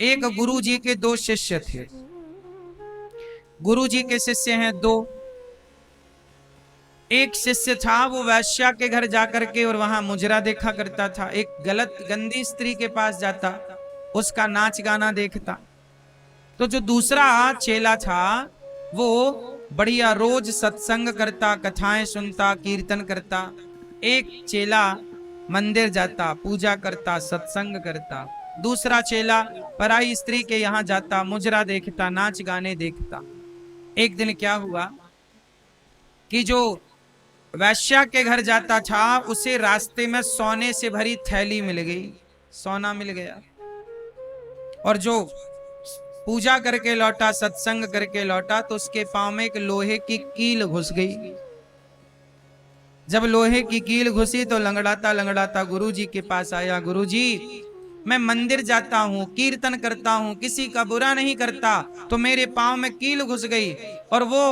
एक गुरु जी के दो शिष्य थे। गुरु जी के शिष्य हैं दो। एक शिष्य था वो वैश्या के घर जाकर के और वहां मुजरा देखा करता था। एक गलत गंदी स्त्री के पास जाता, उसका नाच गाना देखता। तो जो दूसरा चेला था वो बढ़िया रोज सत्संग करता, कथाएं सुनता, कीर्तन करता। एक चेला मंदिर जाता, पूजा करता, सत्संग करता। दूसरा चेला पराई स्त्री के यहाँ जाता, मुजरा देखता, नाच गाने देखता। एक दिन क्या हुआ कि जो वैश्या के घर जाता था उसे रास्ते में सोने से भरी थैली मिल गई, सोना मिल गया। और जो पूजा करके लौटा, सत्संग करके लौटा, तो उसके पांव में एक लोहे की कील घुस गई। जब लोहे की कील घुसी तो लंगड़ाता लंगड़ाता गुरुजी के पास आया। गुरुजी, मैं मंदिर जाता हूँ, कीर्तन करता हूँ, किसी का बुरा नहीं करता, तो मेरे पांव में कील घुस गई। और वो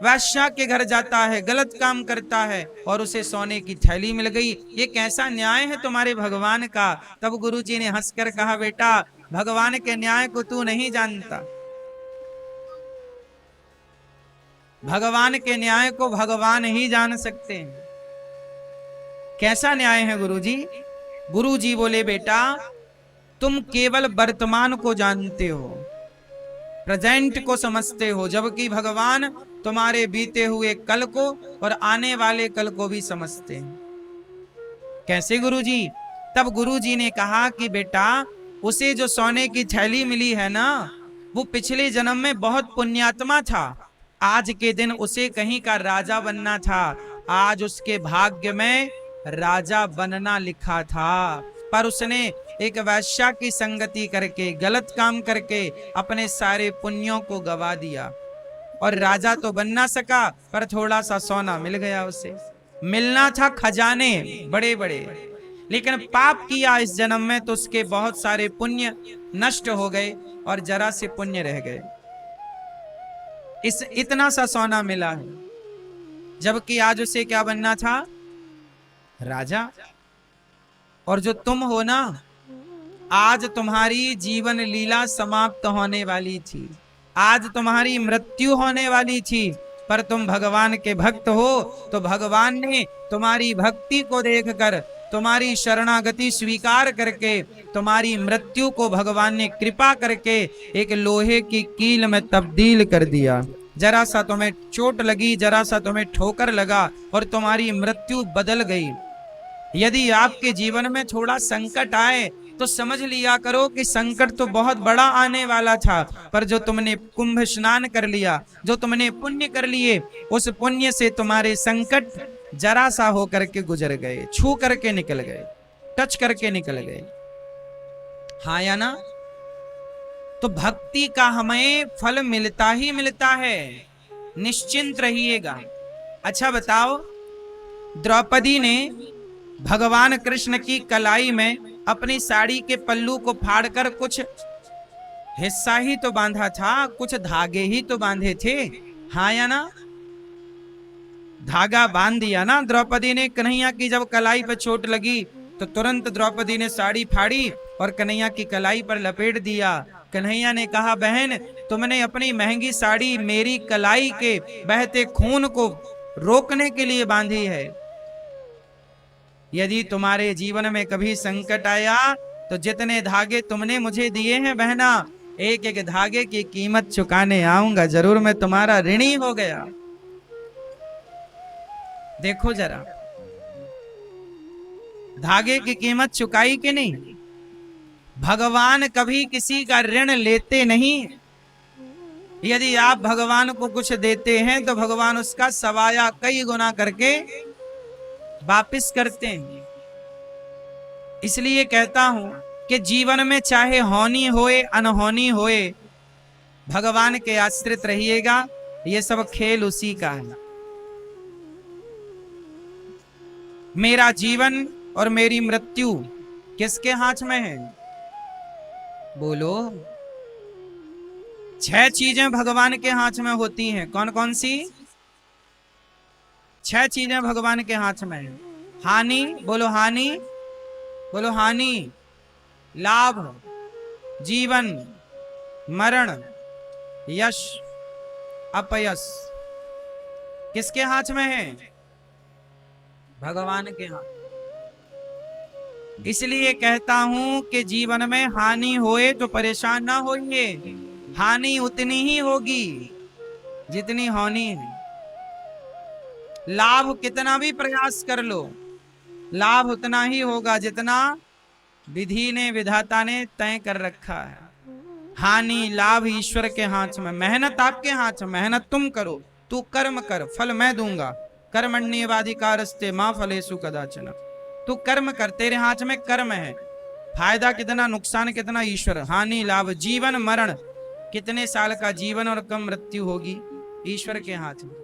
वैश्या के घर जाता है, गलत काम करता है, और उसे सोने की थैली मिल गई। ये कैसा न्याय है तुम्हारे भगवान का? तब गुरुजी ने हंसकर कहा, बेटा, भगवान के न्याय को तू नहीं जानता। भगवान के न्याय को भगवान ही जान सकते हैं। कैसा न्याय है गुरुजी? गुरुजी बोले, बेटा, तुम केवल वर्तमान को जानते हो, प्रेजेंट को समझते हो, जबकि भगवान तुम्हारे बीते हुए कल को और आने वाले कल को भी समझते हैं। कैसे गुरुजी? तब गुरुजी ने कहा कि बेटा, उसे जो सोने की थैली मिली है ना, वो पिछले जन्म में बहुत पुण्यात्मा था। आज के दिन उसे कहीं का राजा बनना था। आज उसके भाग्य में राजा बनना लिखा था, पर उसने एक वैश्या की संगति करके, गलत काम करके अपने सारे पुण्यों को गवा दिया। और राजा तो बन ना सका, पर थोड़ा सा सोना मिल गया उसे। मिलना था खजाने बड़े बड़े, लेकिन पाप किया इस जन्म में तो उसके बहुत सारे पुण्य नष्ट हो गए और जरा से पुण्य रह गए। इतना सा सोना मिला है, जबकि आज उसे क्या बनना था? राजा। और जो तुम हो ना, आज तुम्हारी जीवन लीला समाप्त होने वाली थी, आज तुम्हारी मृत्यु होने वाली थी, पर तुम भगवान के भक्त हो, तो भगवान ने तुम्हारी भक्ति को देखकर, तुम्हारी शरणागति स्वीकार करके, तुम्हारी मृत्यु को भगवान ने कृपा करके एक लोहे की कील में तब्दील कर दिया। जरा सा तुम्हें चोट लगी, जरा सा तुम्हें ठोकर लगा और तुम्हारी मृत्यु बदल गई। यदि आपके जीवन में थोड़ा संकट आए तो समझ लिया करो कि संकट तो बहुत बड़ा आने वाला था, पर जो तुमने कुंभ स्नान कर लिया, जो तुमने पुण्य कर लिए, उस पुण्य से तुम्हारे संकट जरा सा होकर के गुजर गए, छू करके निकल गए, टच करके निकल गए। हाँ या ना? तो भक्ति का हमें फल मिलता ही मिलता है, निश्चिंत रहिएगा। अच्छा बताओ, द्रौपदी ने भगवान कृष्ण की कलाई में अपनी साड़ी के पल्लू को फाड़कर कुछ हिस्सा ही तो बांधा था, कुछ धागे ही तो बांधे थे। हाँ या ना? धागा बांध दिया ना द्रौपदी ने। कन्हैया की जब कलाई पर चोट लगी तो तुरंत द्रौपदी ने साड़ी फाड़ी और कन्हैया की कलाई पर लपेट दिया। कन्हैया ने कहा, बहन, तुमने अपनी महंगी साड़ी मेरी कलाई के बहते खून को रोकने के लिए बांधी है। यदि तुम्हारे जीवन में कभी संकट आया तो जितने धागे तुमने मुझे दिए हैं बहना, एक एक धागे की कीमत चुकाने आऊंगा जरूर, मैं तुम्हारा ऋणी हो गया। देखो जरा, धागे की कीमत चुकाई कि नहीं? भगवान कभी किसी का ऋण लेते नहीं। यदि आप भगवान को कुछ देते हैं तो भगवान उसका सवाया कई गुना करके वापिस करते हैं। इसलिए कहता हूं कि जीवन में चाहे होनी होए अनहोनी होए, भगवान के आश्रित रहिएगा। ये सब खेल उसी का है। मेरा जीवन और मेरी मृत्यु किसके हाथ में है? बोलो। 6 चीजें भगवान के हाथ में होती हैं। कौन कौन सी? 6 चीजें भगवान के हाथ में है। हानि, बोलो हानि, बोलो हानि। लाभ, जीवन मरण यश अपयश किसके हाथ में है? भगवान के हाथ। इसलिए कहता हूं कि जीवन में हानि होए तो परेशान ना होइए, हानि उतनी ही होगी जितनी होनी है। लाभ कितना भी प्रयास कर लो, लाभ उतना ही होगा जितना विधि ने विधाता ने तय कर रखा है। हानि लाभ ईश्वर के हाथ में, मेहनत आपके हाथ में, मेहनत तुम करो, तू कर्म कर फल मैं दूंगा, कर्मण्येवाधिकारस्ते मां फलेषु कदाचन। तू कर्म कर, तेरे हाथ में कर्म है, फायदा कितना नुकसान कितना ईश्वर। हानि लाभ जीवन मरण, कितने साल का जीवन और कब मृत्यु होगी ईश्वर के हाथ में।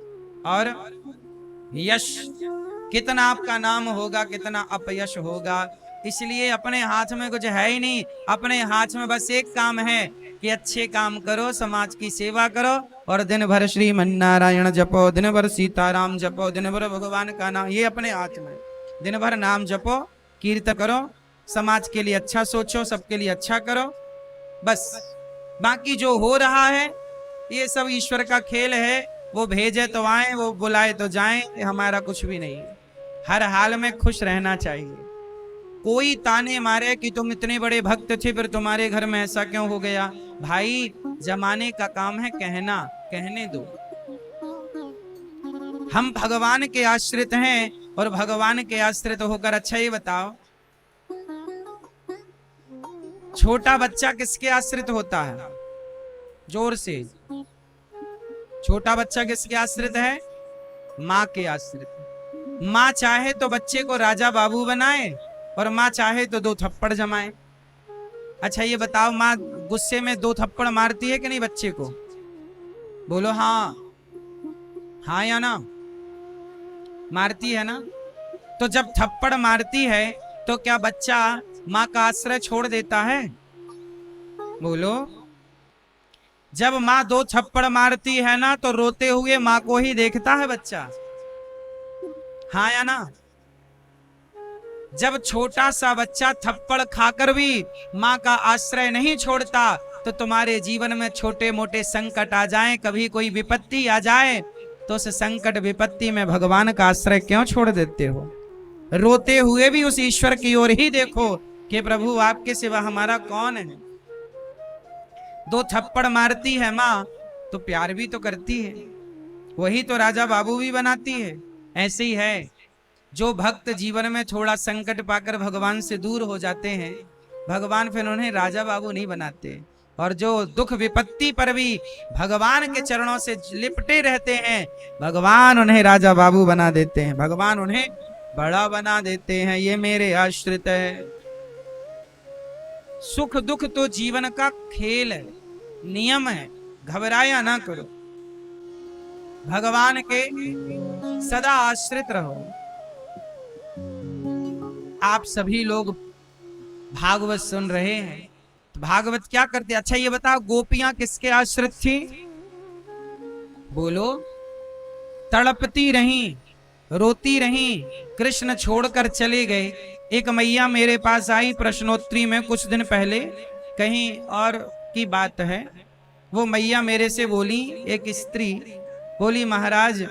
और यश कितना आपका नाम होगा कितना अपयश होगा। इसलिए अपने हाथ में कुछ है ही नहीं, अपने हाथ में बस एक काम है कि अच्छे काम करो, समाज की सेवा करो और दिन भर श्रीमन नारायण जपो, दिन भर सीताराम जपो, दिन भर भगवान का नाम, ये अपने हाथ में। दिन भर नाम जपो, कीर्तन करो, समाज के लिए अच्छा सोचो, सबके लिए अच्छा करो, बस। बाकी जो हो रहा है ये सब ईश्वर का खेल है, वो भेजे तो आए, वो बुलाए तो जाएं, हमारा कुछ भी नहीं है। हर हाल में खुश रहना चाहिए। कोई ताने मारे कि तुम इतने बड़े भक्त थे फिर तुम्हारे घर में ऐसा क्यों हो गया, भाई जमाने का काम है कहना, कहने दो। हम भगवान के आश्रित हैं और भगवान के आश्रित होकर, अच्छा ये बताओ छोटा बच्चा किसके आश्रित होता है? जोर से, छोटा बच्चा किसके आश्रित है? माँ के आश्रित। माँ चाहे तो बच्चे को राजा बाबू बनाए और माँ चाहे तो 2 थप्पड़ जमाए। अच्छा ये बताओ, माँ गुस्से में 2 थप्पड़ मारती है कि नहीं बच्चे को? बोलो हाँ, हाँ या ना? मारती है ना? तो जब थप्पड़ मारती है तो क्या बच्चा माँ का आश्रय छोड़ देता है? बोलो। जब माँ 2 थप्पड़ मारती है ना तो रोते हुए माँ को ही देखता है बच्चा, हाँ या ना? जब छोटा सा बच्चा थप्पड़ खाकर भी माँ का आश्रय नहीं छोड़ता तो तुम्हारे जीवन में छोटे मोटे संकट आ जाएं, कभी कोई विपत्ति आ जाए तो उस संकट विपत्ति में भगवान का आश्रय क्यों छोड़ देते हो? रोते हुए भी उस ईश्वर की ओर ही देखो कि प्रभु आपके सिवा हमारा कौन है। 2 थप्पड़ मारती है माँ तो प्यार भी तो करती है, वही तो राजा बाबू भी बनाती है। ऐसे ही है, जो भक्त जीवन में थोड़ा संकट पाकर भगवान से दूर हो जाते हैं, भगवान फिर उन्हें राजा बाबू नहीं बनाते। और जो दुख विपत्ति पर भी भगवान के चरणों से लिपटे रहते हैं, भगवान उन्हें राजा बाबू बना देते हैं, भगवान उन्हें बड़ा बना देते हैं। ये मेरे आश्रित है। सुख दुख तो जीवन का खेल है, नियम है, घबराया ना करो, भगवान के सदा आश्रित रहो। आप सभी लोग भागवत सुन रहे हैं, तो भागवत क्या करते? अच्छा ये बताओ, गोपियां किसके आश्रित थी? बोलो। तड़पती रहीं, रोती रहीं, कृष्ण छोड़कर चले गए। एक मैया मेरे पास आई प्रश्नोत्तरी में कुछ दिन पहले, कहीं और की बात है, वो मैया मेरे से बोली, एक स्त्री बोली, महाराज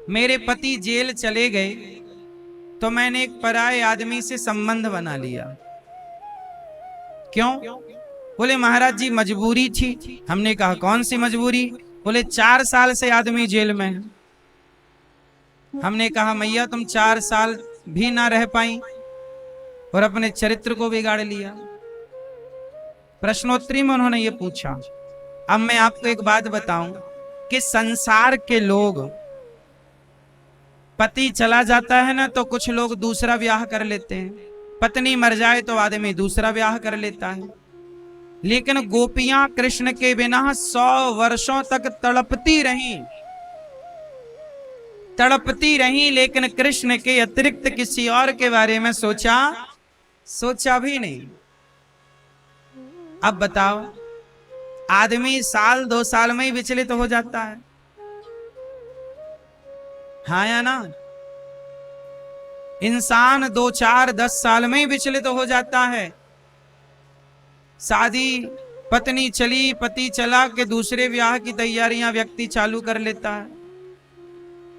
मेरे पति जेल चले गए तो मैंने एक पराये आदमी से संबंध बना लिया। क्यों? बोले महाराज जी मजबूरी थी। हमने कहा कौन सी मजबूरी? बोले 4 साल से आदमी जेल में है। हमने कहा मैया तुम 4 साल भी ना रह पाई और अपने चरित्र को बिगाड़ लिया। प्रश्नोत्तरी में उन्होंने ये पूछा। अब मैं आपको एक बात बताऊं कि संसार के लोग, पति चला जाता है ना तो कुछ लोग दूसरा ब्याह कर लेते हैं, पत्नी मर जाए तो आदमी दूसरा ब्याह कर लेता है, लेकिन गोपियां कृष्ण के बिना 100 वर्षों तक तड़पती रहीं, लेकिन कृष्ण के अतिरिक्त किसी और के बारे में सोचा भी नहीं। अब बताओ, आदमी 1-2 साल में ही विचलित हो जाता है, हाँ या ना? इंसान 2, 4, 10 साल में ही विचलित हो जाता है। शादी पत्नी चली पति चला के दूसरे ब्याह की तैयारियां व्यक्ति चालू कर लेता है।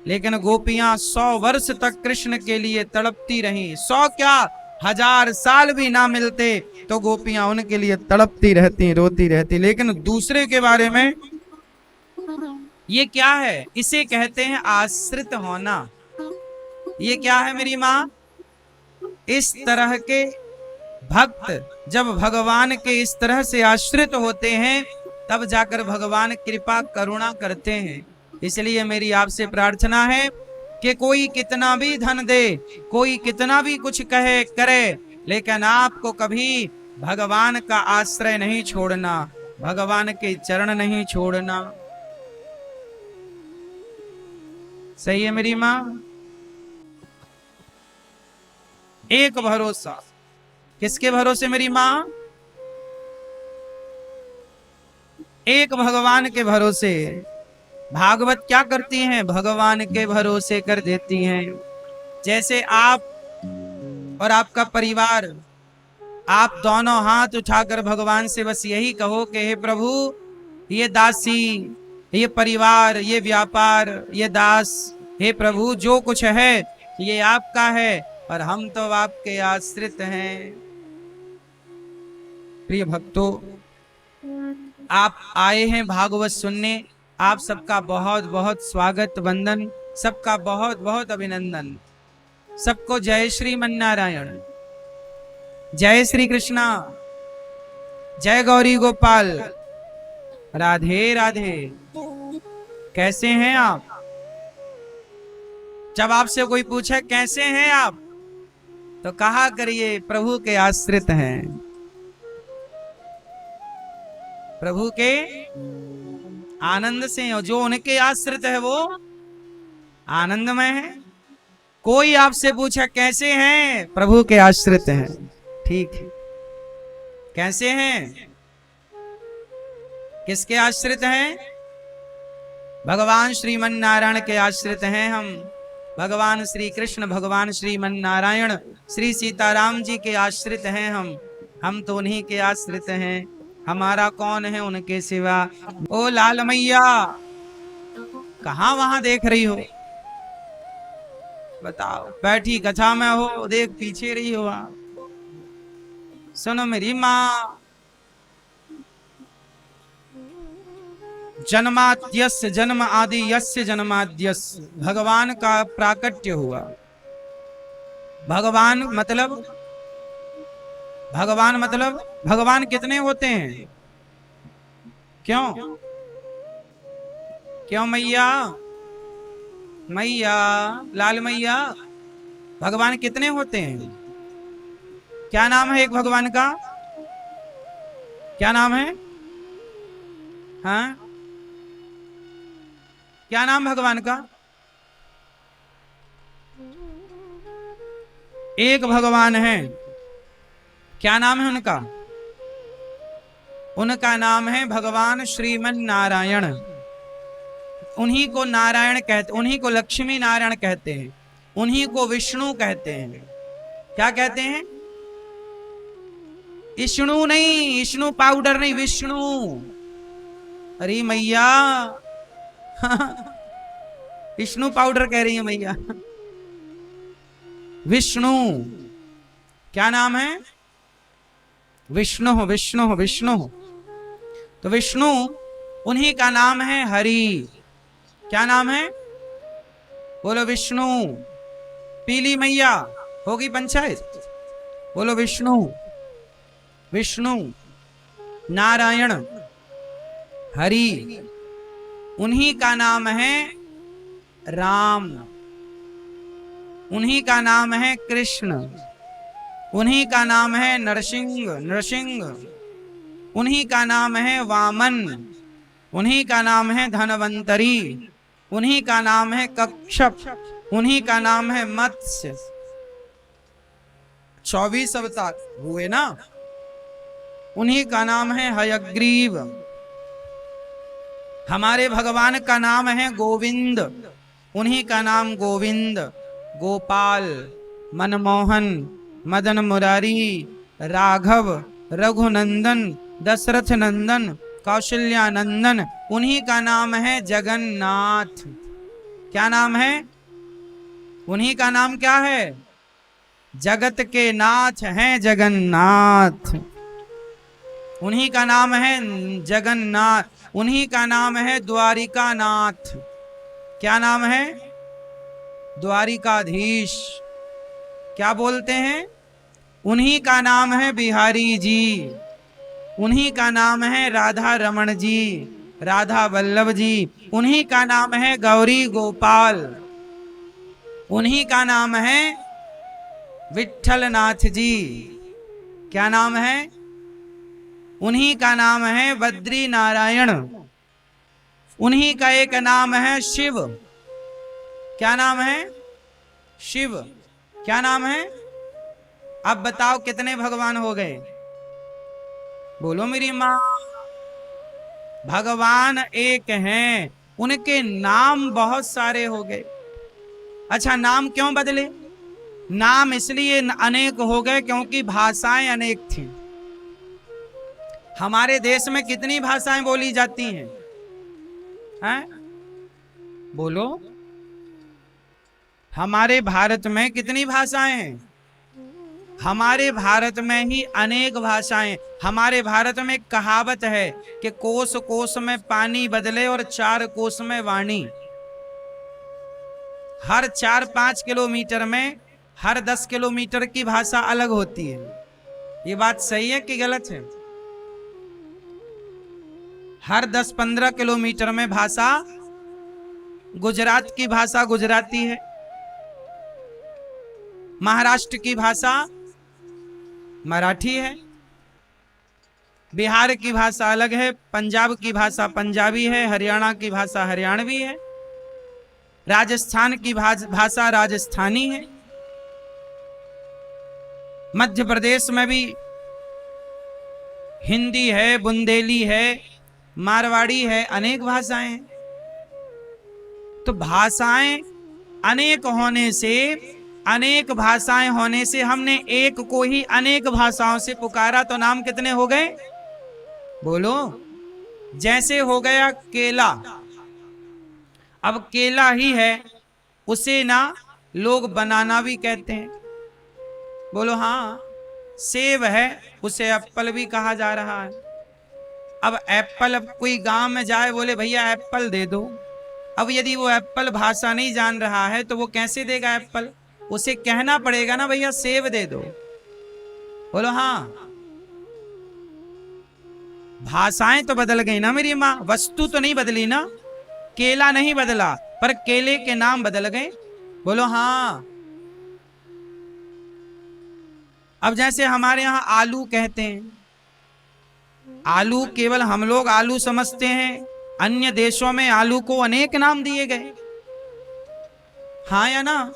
लेकिन गोपियां 100 वर्ष तक कृष्ण के लिए तड़पती रहीं। 100 क्या 1000 साल भी ना मिलते तो गोपियां उनके लिए तड़पती रहती, रोती रहती। लेकिन दूसरे के बारे में ये क्या है? इसे कहते हैं आश्रित होना। ये क्या है मेरी माँ? इस तरह के भक्त जब भगवान के इस तरह से आश्रित होते हैं तब जाकर भगवान कृपा करुणा करते हैं। इसलिए मेरी आपसे प्रार्थना है कि कोई कितना भी धन दे, कोई कितना भी कुछ कहे करे, लेकिन आपको कभी भगवान का आश्रय नहीं छोड़ना, भगवान के चरण नहीं छोड़ना। सही है मेरी माँ? एक भरोसा। किसके भरोसे मेरी माँ? एक भगवान के भरोसे। भागवत क्या करती हैं? भगवान के भरोसे कर देती हैं। जैसे आप और आपका परिवार, आप दोनों हाथ उठाकर भगवान से बस यही कहो कि हे प्रभु, ये दासी, ये परिवार, ये व्यापार, ये दास, हे प्रभु जो कुछ है ये आपका है और हम तो आपके आश्रित हैं। प्रिय भक्तों, आप आए हैं भागवत सुनने, आप सबका बहुत बहुत स्वागत, वंदन, सबका बहुत बहुत अभिनंदन। सबको जय श्री मन्नारायण, जय श्री कृष्णा, जय गौरी गोपाल, राधे राधे। कैसे हैं आप? जब आपसे कोई पूछे कैसे हैं आप तो कहा करिए प्रभु के आश्रित हैं। प्रभु के आनंद से, और जो उनके आश्रित है वो आनंदमय है। कोई आपसे पूछा कैसे हैं? प्रभु के आश्रित हैं। ठीक है, कैसे हैं? किसके आश्रित हैं? भगवान श्रीमन नारायण के आश्रित हैं हम। भगवान श्री कृष्ण, भगवान श्रीमन नारायण, श्री सीताराम जी के आश्रित हैं हम तो उन्हीं के आश्रित हैं। हमारा कौन है उनके सिवा? ओ लाल मैया, कहां वहां देख रही हो? बताओ, बैठी कथा में हो, देख पीछे रही हो आप। सुनो मेरी माँ, जन्माद्यस्य जन्म आदि यस्य जन्माद्यस्य, भगवान का प्राकट्य हुआ। भगवान मतलब भगवान कितने होते हैं? क्यों क्यों मैया? मैया, लाल मैया, भगवान कितने होते हैं? क्या नाम है एक भगवान का? क्या नाम है? हाँ, क्या नाम भगवान का? एक भगवान है। क्या नाम है उनका? उनका नाम है भगवान श्रीमन नारायण। उन्हीं को नारायण कहते, उन्हीं को लक्ष्मी नारायण कहते हैं, उन्हीं को विष्णु कहते हैं। क्या कहते हैं? विष्णु नहीं, विष्णु पाउडर नहीं, विष्णु। अरे मैया, विष्णु पाउडर कह रही है मैया। विष्णु क्या नाम है? विष्णु विष्णु विष्णु। तो विष्णु उन्हीं का नाम है हरि। क्या नाम है? बोलो विष्णु। पीली मैया, होगी पंचायत। बोलो विष्णु। विष्णु, नारायण, हरि, उन्हीं का नाम है राम, उन्हीं का नाम है कृष्ण, उन्हीं का नाम है नरसिंह, उन्हीं का नाम है वामन, उन्हीं का नाम है धनवंतरी, उन्हीं का नाम है कच्छप, उन्हीं का नाम है मत्स्य। 24 अवतार हुए ना, उन्हीं का नाम है हयग्रीव। हमारे भगवान का नाम है गोविंद, उन्हीं का नाम गोविंद, गोपाल, मनमोहन, मदन मुरारी, राघव, रघुनंदन, दशरथ नंदन, कौशल्या नंदन, उन्हीं का नाम है जगन्नाथ। क्या नाम है? उन्हीं का नाम क्या है? जगत के नाथ हैं जगन्नाथ। उन्हीं का नाम है जगन्नाथ, उन्हीं का नाम है द्वारिका नाथ। क्या नाम है? द्वारिकाधीश। क्या बोलते हैं? उन्हीं का नाम है बिहारी जी, उन्हीं का नाम है राधा रमण जी, राधा वल्लभ जी, उन्हीं का नाम है गौरी गोपाल, उन्हीं का नाम है विट्ठल नाथ जी। क्या नाम है? उन्हीं का नाम है बद्री नारायण, उन्हीं का एक नाम है शिव। क्या नाम है? शिव। क्या नाम है? अब बताओ कितने भगवान हो गए? बोलो मेरी माँ। भगवान एक हैं, उनके नाम बहुत सारे हो गए। अच्छा, नाम क्यों बदले? नाम इसलिए अनेक हो गए क्योंकि भाषाएं अनेक थी। हमारे देश में कितनी भाषाएं बोली जाती हैं? हैं? बोलो। हमारे भारत में कितनी भाषाएं हैं? हमारे भारत में ही अनेक भाषाएं। हमारे भारत में एक कहावत है कि कोस कोस में पानी बदले और 4 कोस में वाणी। हर 4-5 किलोमीटर में, हर 10 किलोमीटर की भाषा अलग होती है। ये बात सही है कि गलत है? हर 10-15 किलोमीटर में भाषा, गुजरात की भाषा गुजराती है, महाराष्ट्र की भाषा मराठी है, बिहार की भाषा अलग है, पंजाब की भाषा पंजाबी है, हरियाणा की भाषा हरियाणवी है, राजस्थान की भाषा राजस्थानी है, मध्य प्रदेश में भी हिंदी है, बुंदेली है, मारवाड़ी है, अनेक भाषाएं हैं। तो भाषाएं अनेक होने से, अनेक भाषाएं होने से हमने एक को ही अनेक भाषाओं से पुकारा, तो नाम कितने हो गए? बोलो। जैसे हो गया केला। अब केला ही है, उसे ना लोग बनाना भी कहते हैं। बोलो हाँ। सेब है, उसे एप्पल भी कहा जा रहा है। अब एप्पल, अब कोई गांव में जाए बोले भैया एप्पल दे दो, अब यदि वो एप्पल भाषा नहीं जान रहा है तो वो कैसे देगा एप्पल? उसे कहना पड़ेगा ना भैया सेब दे दो। बोलो हाँ। भाषाएं तो बदल गई ना मेरी माँ, वस्तु तो नहीं बदली ना। केला नहीं बदला, पर केले के नाम बदल गए। बोलो हाँ। अब जैसे हमारे यहां आलू कहते हैं, आलू केवल हम लोग आलू समझते हैं, अन्य देशों में आलू को अनेक नाम दिए गए। हाँ या ना?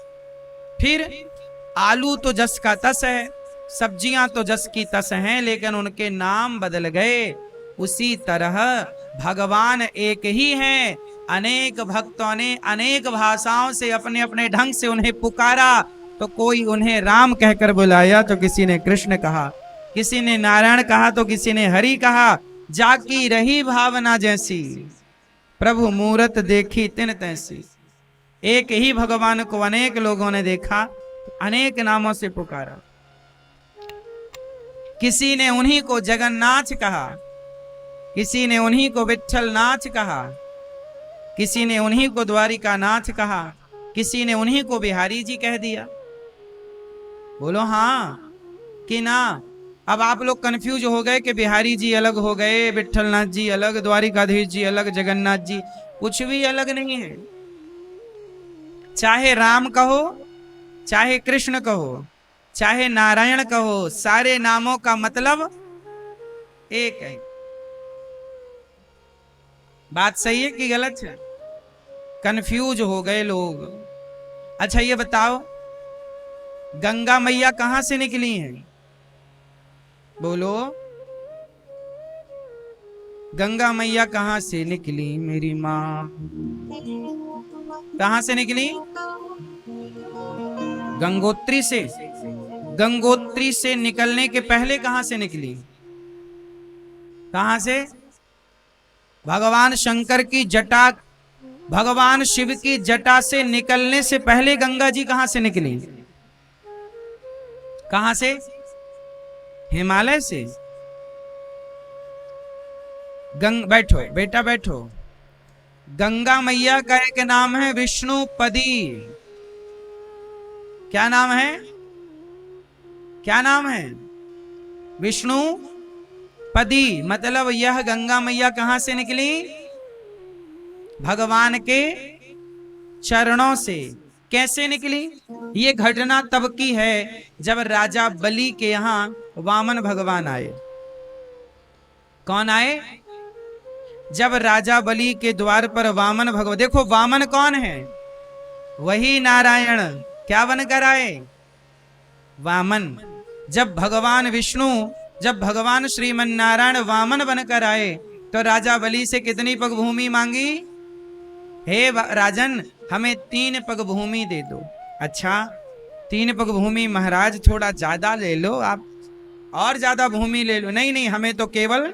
फिर आलू तो जस का तस है, सब्जियां तो जस की तस हैं, लेकिन उनके नाम बदल गए। उसी तरह भगवान एक ही हैं, अनेक भक्तों ने अनेक भाषाओं से अपने अपने ढंग से उन्हें पुकारा। तो कोई उन्हें राम कहकर बुलाया, तो किसी ने कृष्ण कहा, किसी ने नारायण कहा, तो किसी ने हरि कहा। जाकी रही भावना जैसी, प्रभु मूरत देखी तिन तैसी। एक ही भगवान को अनेक लोगों ने देखा, अनेक नामों से पुकारा। किसी ने उन्हीं को जगन्नाथ कहा, किसी ने उन्हीं को विट्ठल नाथ कहा, किसी ने उन्हीं को द्वारिका नाथ कहा, किसी ने उन्हीं को बिहारी जी कह दिया। बोलो हाँ कि ना? अब आप लोग कंफ्यूज हो गए कि बिहारी जी अलग हो गए, विट्ठल नाथ जी अलग, द्वारिकाधीश जी अलग, जगन्नाथ जी। कुछ भी अलग नहीं है। चाहे राम कहो, चाहे कृष्ण कहो, चाहे नारायण कहो, सारे नामों का मतलब एक है। बात सही है कि गलत है? कंफ्यूज हो गए लोग। अच्छा ये बताओ, गंगा मैया कहां से निकली हैं? बोलो। गंगा मैया कहां से निकली मेरी माँ? कहां से निकली? गंगोत्री से। गंगोत्री से निकलने के पहले कहां से निकली? कहां से? भगवान शंकर की जटा, भगवान शिव की जटा से निकलने से पहले गंगा जी कहां से निकली? कहां से? हिमालय से। बैठो बेटा बैठो। गंगा मैया का एक नाम है विष्णुपदी। क्या नाम है? क्या नाम है? विष्णुपदी। मतलब यह गंगा मैया कहां से निकली? भगवान के चरणों से। कैसे निकली? ये घटना तब की है जब राजा बलि के यहां वामन भगवान आए। कौन आए? जब राजा बलि के द्वार पर वामन भगवान, देखो वामन कौन है? वही नारायण। क्या बनकर आए? वामन। जब भगवान विष्णु, जब भगवान श्रीमन नारायण वामन बनकर आए तो राजा बलि से कितनी पग भूमि मांगी? हे राजन, हमें 3 पग भूमि दे दो। अच्छा 3 पग भूमि महाराज, थोड़ा ज्यादा ले लो आप, और ज्यादा भूमि ले लो। नहीं नहीं, हमें तो केवल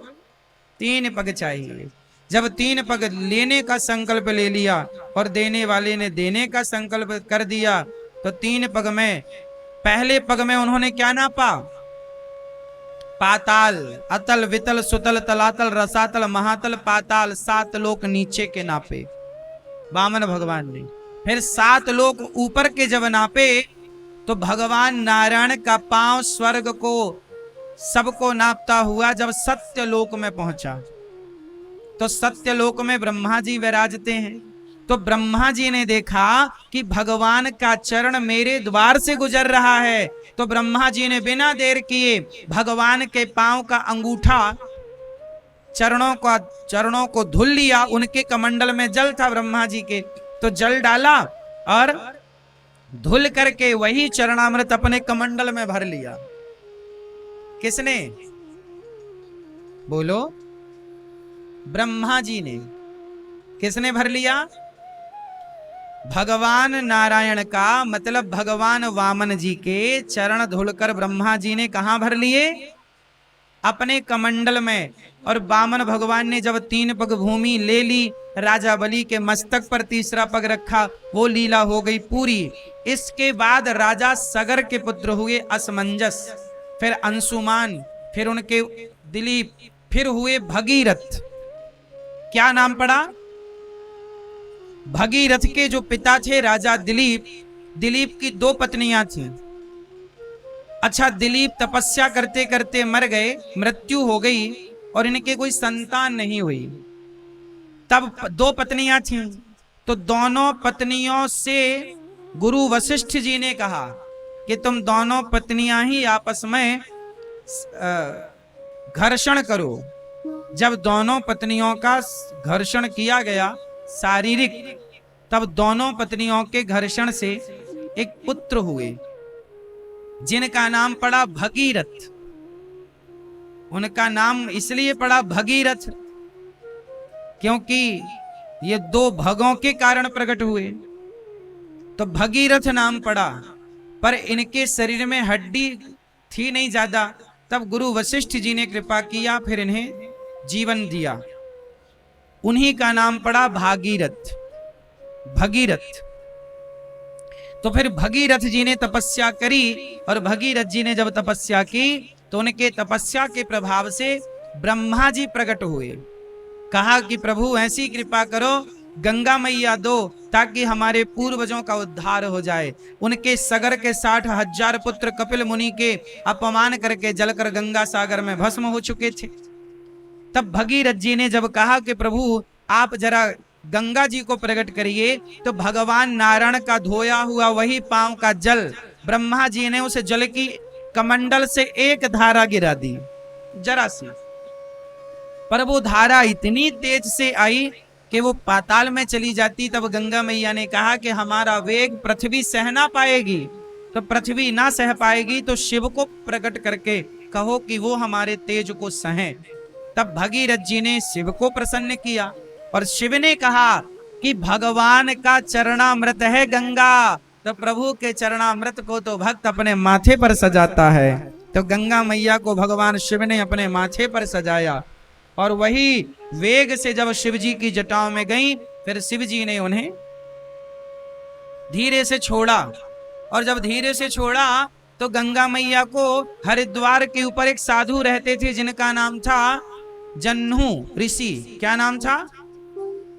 3 पग चाहिए। जब 3 पग लेने का संकल्प ले लिया और देने वाले ने देने का संकल्प कर दिया तो 3 पग में, पहले पग में उन्होंने क्या नापा? पाताल, अतल, वितल, सुतल, तलातल, रसातल, महातल, पाताल, 7 लोक नीचे के नापे वामन भगवान ने। फिर 7 लोक ऊपर के जब नापे तो भगवान नारायण का पांव स्वर्ग को सबको नापता हुआ जब सत्य लोक में पहुंचा तो सत्य लोक में ब्रह्मा जी विराजते हैं। तो ब्रह्मा जी ने देखा कि भगवान का चरण मेरे द्वार से गुजर रहा है, तो ब्रह्मा जी ने बिना देर किए भगवान के पांव का अंगूठा चरणों को धुल लिया। उनके कमंडल में जल था ब्रह्मा जी के, तो जल डाला और धुल करके वही चरणामृत अपने कमंडल में भर लिया। किसने? बोलो। ब्रह्मा जी ने। किसने भर लिया? भगवान नारायण का, मतलब भगवान वामन जी के चरण धुलकर ब्रह्मा जी ने कहां भर लिए? अपने कमंडल में। और वामन भगवान ने जब 3 पग भूमि ले ली, राजा बलि के मस्तक पर तीसरा पग रखा, वो लीला हो गई पूरी। इसके बाद राजा सगर के पुत्र हुए असमंजस, फिर अंशुमान, फिर उनके दिलीप, फिर हुए भगीरथ। क्या नाम पड़ा? भगीरथ के जो पिता थे राजा दिलीप, दिलीप की 2 पत्नियां थीं। अच्छा, दिलीप तपस्या करते करते मर गए, मृत्यु हो गई और इनके कोई संतान नहीं हुई। तब 2 पत्नियां थीं, तो दोनों पत्नियों से गुरु वशिष्ठ जी ने कहा कि तुम दोनों पत्नियां ही आपस में घर्षण करो। जब दोनों पत्नियों का घर्षण किया गया शारीरिक, तब दोनों पत्नियों के घर्षण से एक पुत्र हुए जिनका नाम पड़ा भगीरथ। उनका नाम इसलिए पड़ा भगीरथ क्योंकि ये 2 भगों के कारण प्रकट हुए, तो भगीरथ नाम पड़ा। पर इनके शरीर में हड्डी थी नहीं ज्यादा, तब गुरु वशिष्ठ जी ने कृपा किया, फिर इन्हें जीवन दिया। उन्हीं का नाम पड़ा भागीरथ, भगीरथ। तो फिर भगीरथ जी ने तपस्या करी, और भगीरथ जी ने जब तपस्या की तो उनके तपस्या के प्रभाव से ब्रह्मा जी प्रकट हुए। कहा कि प्रभु ऐसी कृपा करो, गंगा मैया दो, ताकि हमारे पूर्वजों का उद्धार हो जाए। उनके सगर के 60,000 पुत्र कपिल मुनि के अपमान करके जलकर गंगा सागर में भस्म हो चुके थे। तब भगीरथ जी ने जब कहा कि प्रभु आप जरा गंगा जी को प्रकट करिए, तो भगवान नारायण का धोया हुआ वही पांव का जल ब्रह्मा जी ने उस जल की कमंडल से एक धारा गिरा दी, जरा सी। पर वो धारा इतनी तेज से आई कि वो पाताल में चली जाती। तब गंगा मैया ने कहा कि हमारा वेग पृथ्वी सह ना पाएगी, तो पृथ्वी ना सह पाएगी तो शिव को प्रकट करके कहो कि वो हमारे तेज को सहें। तब भगीरथ जी ने शिव को प्रसन्न किया और शिव ने कहा कि भगवान का चरणामृत है गंगा, तो प्रभु के चरणामृत को तो भक्त अपने माथे पर सजाता है। तो गंगा मैया को भगवान शिव ने अपने माथे पर सजाया और वही वेग से जब शिव जी की जटाओं में गई, फिर शिव जी ने उन्हें धीरे से छोड़ा। और जब धीरे से छोड़ा तो गंगा मैया को हरिद्वार के ऊपर एक साधु रहते थे जिनका नाम था जन्नू ऋषि। क्या नाम था?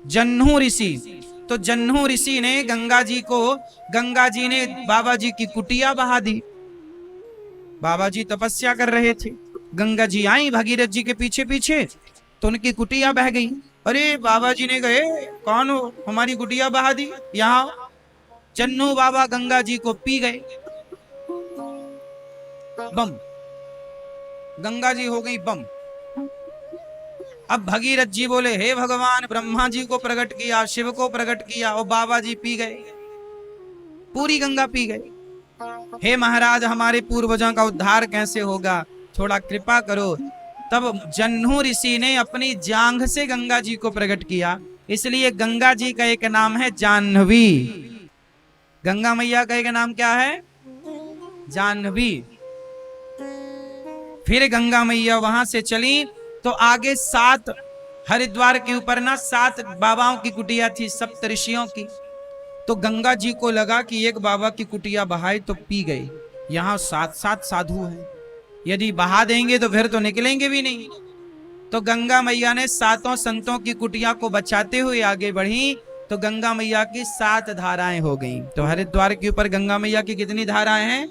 जन्नू ऋषि। तो जन्नू ऋषि ने गंगा जी ने बाबा जी की कुटिया बहा दी। बाबा जी तपस्या कर रहे थे, गंगा जी आई भगीरथ जी के पीछे पीछे, तो उनकी कुटिया बह गई। अरे बाबा जी ने कहे, कौन हो, हमारी कुटिया बहा दी, यहाँ। चन्नू बाबा गंगा जी को पी गए, बम। गंगा जी हो गई बम। अब भगीरथ जी बोले, हे भगवान, ब्रह्मा जी को प्रकट किया, शिव को प्रकट किया, और बाबा जी पी गए, पूरी गंगा पी गई। हे महाराज, हमारे पूर्वजों का उद्धार कैसे होगा, थोड़ा कृपा करो। तब जन्नू ऋषि ने अपनी जांघ से गंगा जी को प्रकट किया, इसलिए गंगा जी का एक नाम है जाह्नवी। गंगा मैया का एक नाम क्या है? जाह्नवी। फिर गंगा मैया वहां से चली तो आगे 7 हरिद्वार के ऊपर ना 7 बाबाओं की कुटिया थी, सप्त ऋषियों की। तो गंगा जी को लगा कि एक बाबा की कुटिया बहाई तो पी गई, यहाँ 7 साधु हैं, यदि बहा देंगे तो फिर तो निकलेंगे भी नहीं। तो गंगा मैया ने 7 संतों की कुटिया को बचाते हुए आगे बढ़ी, तो गंगा मैया की 7 धाराएं हो गईं। तो हरिद्वार के ऊपर गंगा मैया की कितनी धाराएं हैं?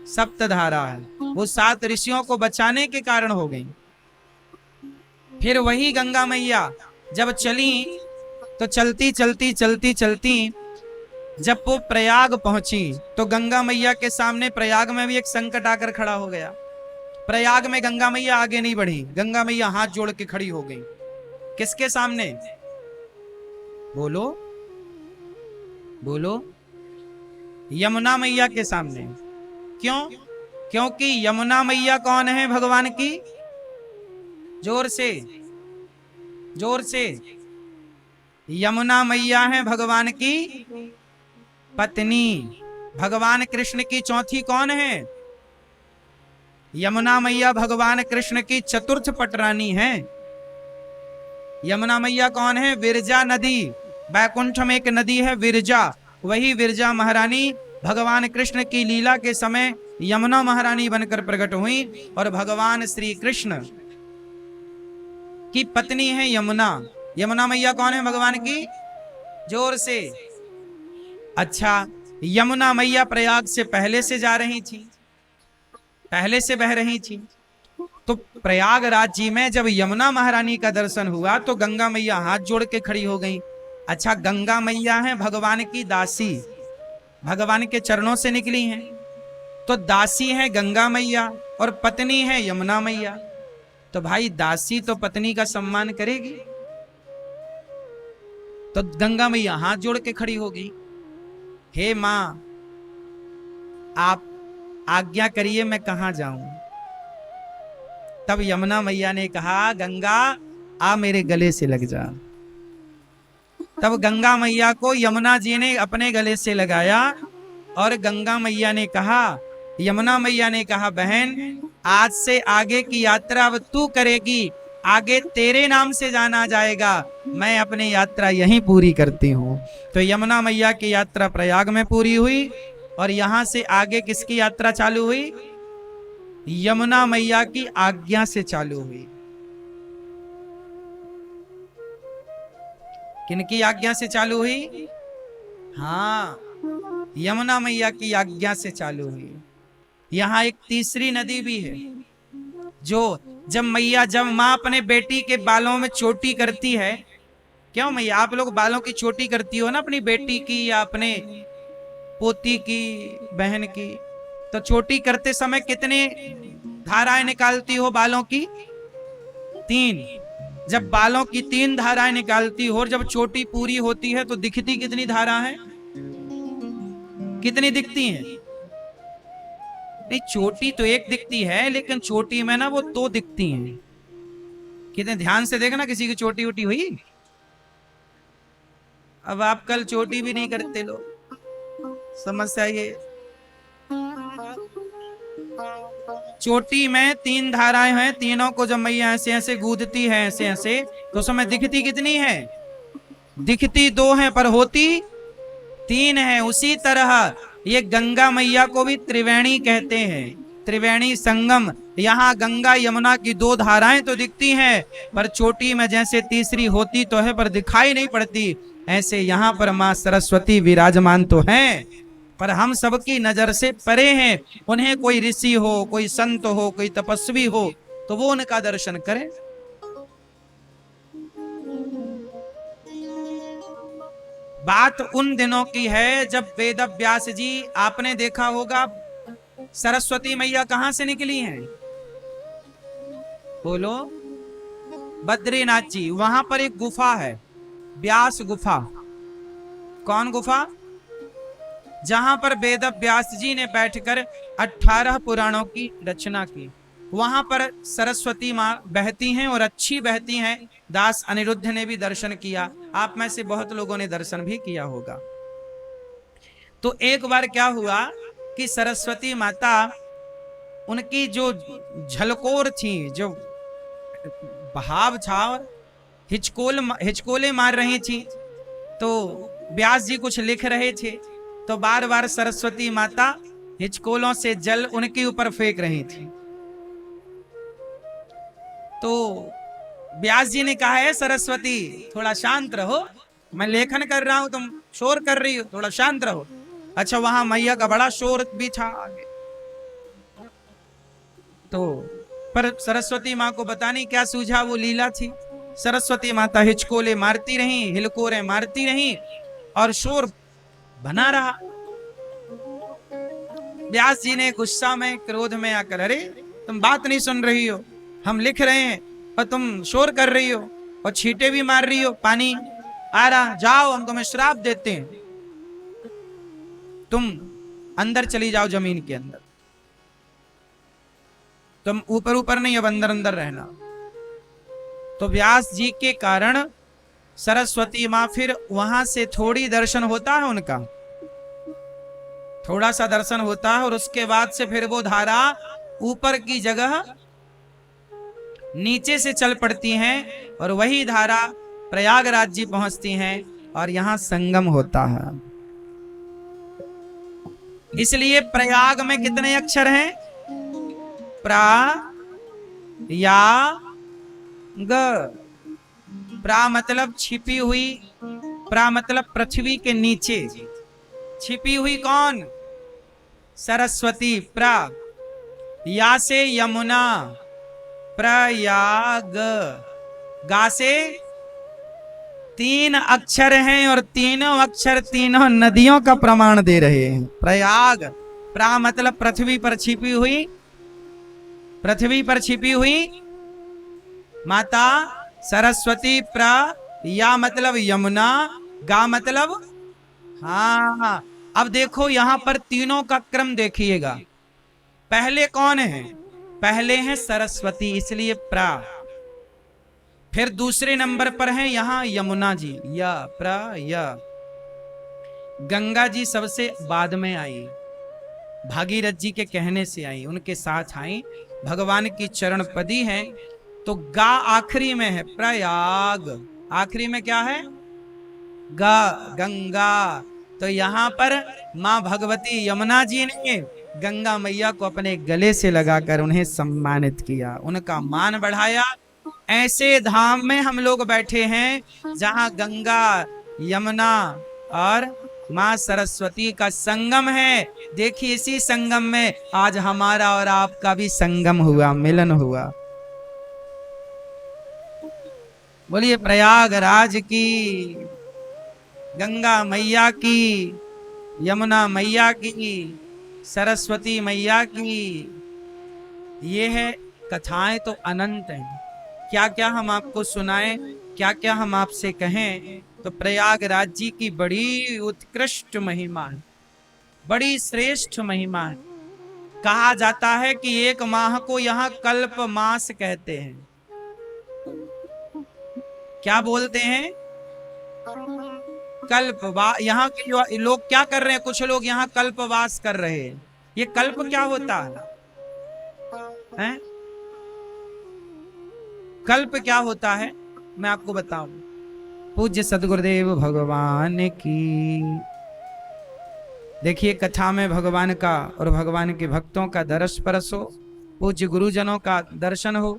7 धारा है। वो 7 ऋषियों को बचाने के कारण हो गई। फिर वही गंगा मैया जब चली तो चलती चलती चलती चलती जब वो प्रयाग पहुंची तो गंगा मैया के सामने प्रयाग में भी एक संकट आकर खड़ा हो गया। प्रयाग में गंगा मैया आगे नहीं बढ़ी, गंगा मैया हाथ जोड़ के खड़ी हो गई। किसके सामने? बोलो बोलो। यमुना मैया के सामने। क्यों? क्योंकि यमुना मैया कौन है भगवान की? जोर से, जोर से। यमुना मैया है भगवान की पत्नी। भगवान कृष्ण की चौथी कौन है? यमुना मैया भगवान कृष्ण की चतुर्थ पटरानी है। यमुना मैया कौन है? विरजा नदी। बैकुंठ में एक नदी है विरजा, वही विरजा महारानी भगवान कृष्ण की लीला के समय यमुना महारानी बनकर प्रकट हुई, और भगवान श्री कृष्ण की पत्नी है यमुना। यमुना मैया कौन है भगवान की? जोर से। अच्छा, यमुना मैया प्रयाग से पहले से जा रही थी, पहले से बह रही थी। तो प्रयागराज जी में जब यमुना महारानी का दर्शन हुआ तो गंगा मैया हाथ जोड़ के खड़ी हो गई। अच्छा, गंगा मैया है भगवान की दासी, भगवान के चरणों से निकली हैं, तो दासी है गंगा मैया और पत्नी है यमुना मैया। तो भाई दासी तो पत्नी का सम्मान करेगी। तो गंगा मैया हाथ जोड़ के खड़ी हो गई, हे मां आप आज्ञा करिए, मैं कहां जाऊं। तब यमुना मैया ने कहा, गंगा आ मेरे गले से लग जा। तब गंगा मैया को यमुना जी ने अपने गले से लगाया और गंगा मैया ने कहा, यमुना मैया ने कहा, बहन आज से आगे की यात्रा अब तू करेगी, आगे तेरे नाम से जाना जाएगा, मैं अपनी यात्रा यहीं पूरी करती हूँ। तो यमुना मैया की यात्रा प्रयाग में पूरी हुई और यहां से आगे किसकी यात्रा चालू हुई? यमुना मैया की आज्ञा से चालू हुई। किनकी आज्ञा से चालू हुई? हाँ, यमुना मैया की आज्ञा से चालू हुई। यहां एक तीसरी नदी भी है, जो जब माँ अपने बेटी के बालों में चोटी करती है, क्यों मैया आप लोग बालों की चोटी करती हो ना अपनी बेटी की या अपने पोती की, बहन की, तो चोटी करते समय कितने धाराएं निकालती हो बालों की? 3। जब बालों की 3 धाराएं निकालती हो और जब चोटी पूरी होती है तो दिखती कितनी धारा है? कितनी दिखती हैं? नहीं, चोटी तो एक दिखती है, लेकिन चोटी में ना वो 2 दिखती हैं। कितने ध्यान से देखना, किसी की चोटी उटी हुई? अब आप कल चोटी भी नहीं करते लोग, समस्या ये। चोटी में 3 धाराएं हैं, तीनों को जब मैया ऐसे ऐसे गूंदती है ऐसे ऐसे, तो उसमें दिखती कितनी है? दिखती 2 है पर होती 3 है। उसी तरह ये गंगा मैया को भी त्रिवेणी कहते हैं, त्रिवेणी संगम। यहाँ गंगा यमुना की 2 धाराएं तो दिखती हैं, पर चोटी में जैसे तीसरी होती तो है पर दिखाई नहीं पड़ती, ऐसे यहाँ पर माँ सरस्वती विराजमान तो हैं, पर हम सबकी नजर से परे हैं। उन्हें कोई ऋषि हो, कोई संत हो, कोई तपस्वी हो तो वो उनका दर्शन करें। बात उन दिनों की है जब वेद व्यास जी, आपने देखा होगा सरस्वती मैया कहां से निकली हैं? बोलो। बद्रीनाथ जी, वहां पर एक गुफा है, व्यास गुफा। कौन गुफा? जहां पर वेद व्यास जी ने बैठकर 18 पुराणों की रचना की। वहां पर सरस्वती माँ बहती हैं और अच्छी बहती हैं। दास अनिरुद्ध ने भी दर्शन किया, आप में से बहुत लोगों ने दर्शन भी किया होगा। तो एक बार क्या हुआ कि सरस्वती माता, उनकी जो झलकोर थी, जो बहाव था, हिचकोले मार रही थी। तो व्यास जी कुछ लिख रहे थे, तो बार बार सरस्वती माता हिचकोलों से जल उनके ऊपर फेंक रही थी। तो व्यास जी ने कहा है, सरस्वती थोड़ा शांत रहो, मैं लेखन कर रहा हूं, तुम शोर कर रही हो, थोड़ा शांत रहो। अच्छा, वहां मैया का बड़ा शोर भी था आगे। तो पर सरस्वती माँ को पता नहीं क्या सूझा, वो लीला थी। सरस्वती माता हिचकोले मारती रही, हिलकोरे मारती रही और शोर बना रहा। व्यास जी ने गुस्सा में, क्रोध में आकर, अरे तुम बात नहीं सुन रही हो, हम लिख रहे हैं और तुम शोर कर रही हो और छींटे भी मार रही हो, पानी आ रहा, जाओ हम तुम्हें श्राप देते हैं, तुम अंदर चली जाओ जमीन के अंदर, तुम ऊपर ऊपर नहीं, अब अंदर अंदर रहना। तो व्यास जी के कारण सरस्वती माँ, फिर वहां से थोड़ी दर्शन होता है उनका, थोड़ा सा दर्शन होता है और उसके बाद से फिर वो धारा ऊपर की जगह नीचे से चल पड़ती हैं और वही धारा प्रयागराज जी पहुंचती हैं और यहां संगम होता है। इसलिए प्रयाग में कितने अक्षर हैं? प्रा या ग। प्रा मतलब छिपी हुई, प्रा मतलब पृथ्वी के नीचे छिपी हुई। कौन? सरस्वती। प्रा, या से यमुना, प्रयाग। गा से 3 अक्षर हैं और तीनों अक्षर तीनों नदियों का प्रमाण दे रहे हैं। प्रयाग, प्रा मतलब पृथ्वी पर छिपी हुई, पृथ्वी पर छिपी हुई माता सरस्वती। प्रा, या मतलब यमुना, गा मतलब, हाँ। अब देखो यहां पर तीनों का क्रम देखिएगा, पहले कौन है? पहले है सरस्वती, इसलिए प्रा। फिर दूसरे नंबर पर है यहां यमुना जी, या, प्रा, या। गंगा जी सबसे बाद में आई, भागीरथ जी के कहने से आई, उनके साथ आई, भगवान की चरण पदी है। तो गा आखिरी में है, प्रयाग आखिरी में क्या है? गा, गंगा। तो यहां पर मां भगवती यमुना जी ने गंगा मैया को अपने गले से लगाकर उन्हें सम्मानित किया, उनका मान बढ़ाया। ऐसे धाम में हम लोग बैठे हैं जहां गंगा, यमुना और मां सरस्वती का संगम है। देखिए, इसी संगम में आज हमारा और आपका भी संगम हुआ, मिलन हुआ। बोलिए प्रयागराज की, गंगा मैया की, यमुना मैया की, सरस्वती मैया की। ये है कथाएं तो अनंत हैं, क्या क्या हम आपको सुनाएं, क्या क्या हम आपसे कहें। तो प्रयागराज जी की बड़ी उत्कृष्ट महिमा है, बड़ी श्रेष्ठ महिमा है। कहा जाता है कि 1 माह को यहाँ कल्प मास कहते हैं। क्या बोलते हैं? कल्पवास। यहाँ के लोग क्या कर रहे हैं? कुछ लोग यहाँ कल्पवास कर रहे हैं। ये कल्प क्या होता है? हैं? कल्प क्या होता है मैं आपको बताऊं। पूज्य सदगुरुदेव भगवान की, देखिए कथा में भगवान का और भगवान के भक्तों का दरस परस हो, पूज्य गुरुजनों का दर्शन हो।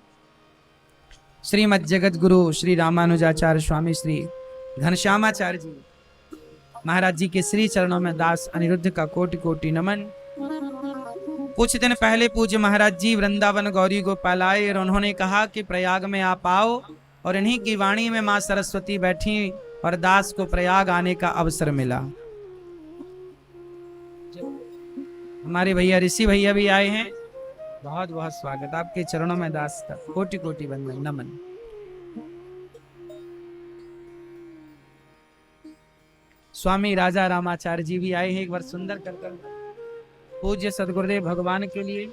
श्रीमद जगत गुरु श्री रामानुजाचार्य स्वामी श्री घनश्यामाचार्य जी महाराज जी के श्री चरणों में दास अनिरुद्ध का कोटि कोटि नमन। कुछ दिन पहले पूज्य महाराज जी वृंदावन गौरी गोपाल आए और उन्होंने कहा कि प्रयाग में आप आओ, और इन्हीं की वाणी में मां सरस्वती बैठी और दास को प्रयाग आने का अवसर मिला। हमारे भैया ऋषि भैया भी आए हैं, बहुत बहुत स्वागत आपके चरणों में दास का कोटि कोटि वंदन नमन। स्वामी राजा रामाचार्य जी भी आए हैं, एक बार सुंदर कर पूज्य सदगुरुदेव भगवान के लिए।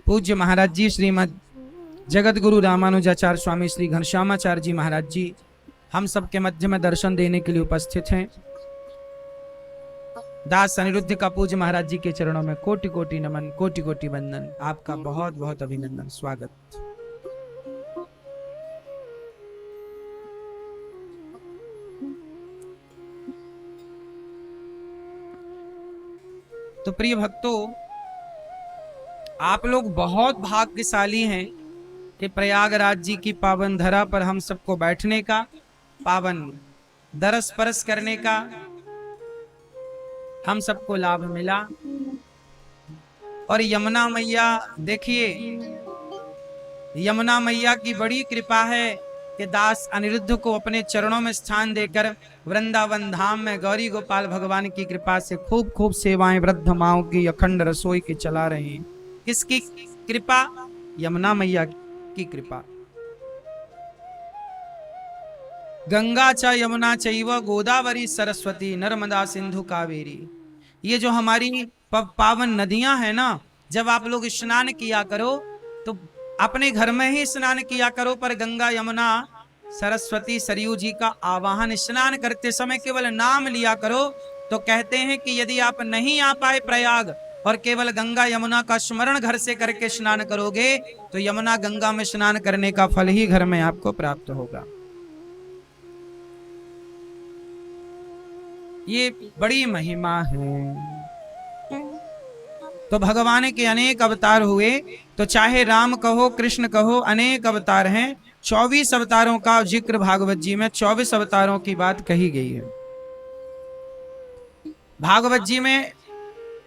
पूज्य महाराज जी श्रीमद जगत गुरु रामानुजाचार्य स्वामी श्री घनश्यामाचार्य जी महाराज जी हम सबके मध्य में दर्शन देने के लिए उपस्थित हैं। दास अनिरुद्ध का पूज्य महाराज जी के चरणों में कोटि कोटि नमन, कोटि कोटि वंदन। आपका बहुत बहुत अभिनंदन, स्वागत। तो प्रिय भक्तों, आप लोग बहुत भाग्यशाली हैं कि प्रयागराज जी की पावन धरा पर हम सबको बैठने का, पावन दरस परस करने का हम सबको लाभ मिला। और यमुना मैया, देखिए यमुना मैया की बड़ी कृपा है कि दास अनिरुद्ध को अपने चरणों में स्थान देकर वृंदावन धाम में गौरी गोपाल भगवान की कृपा से खूब खूब सेवाएं वृद्ध माओं की अखंड रसोई की चला रहे हैं। किसकी कृपा? यमुना मैया की कृपा। गंगा च यमुना चैव गोदावरी सरस्वती नर्मदा सिंधु कावेरी। ये जो हमारी पावन नदियां हैं ना, जब आप लोग स्नान किया करो तो अपने घर में ही स्नान किया करो, पर गंगा यमुना सरस्वती सरयू जी का आवाहन स्नान करते समय केवल नाम लिया करो। तो कहते हैं कि यदि आप नहीं आ पाए प्रयाग और केवल गंगा यमुना का स्मरण घर से करके स्नान करोगे तो यमुना गंगा में स्नान करने का फल ही घर में आपको प्राप्त होगा। ये बड़ी महिमा है। तो भगवान के अनेक अवतार हुए, तो चाहे राम कहो कृष्ण कहो, अनेक अवतार हैं। 24 अवतारों का जिक्र भागवत जी में 24 अवतारों की बात कही गई है। भागवत जी में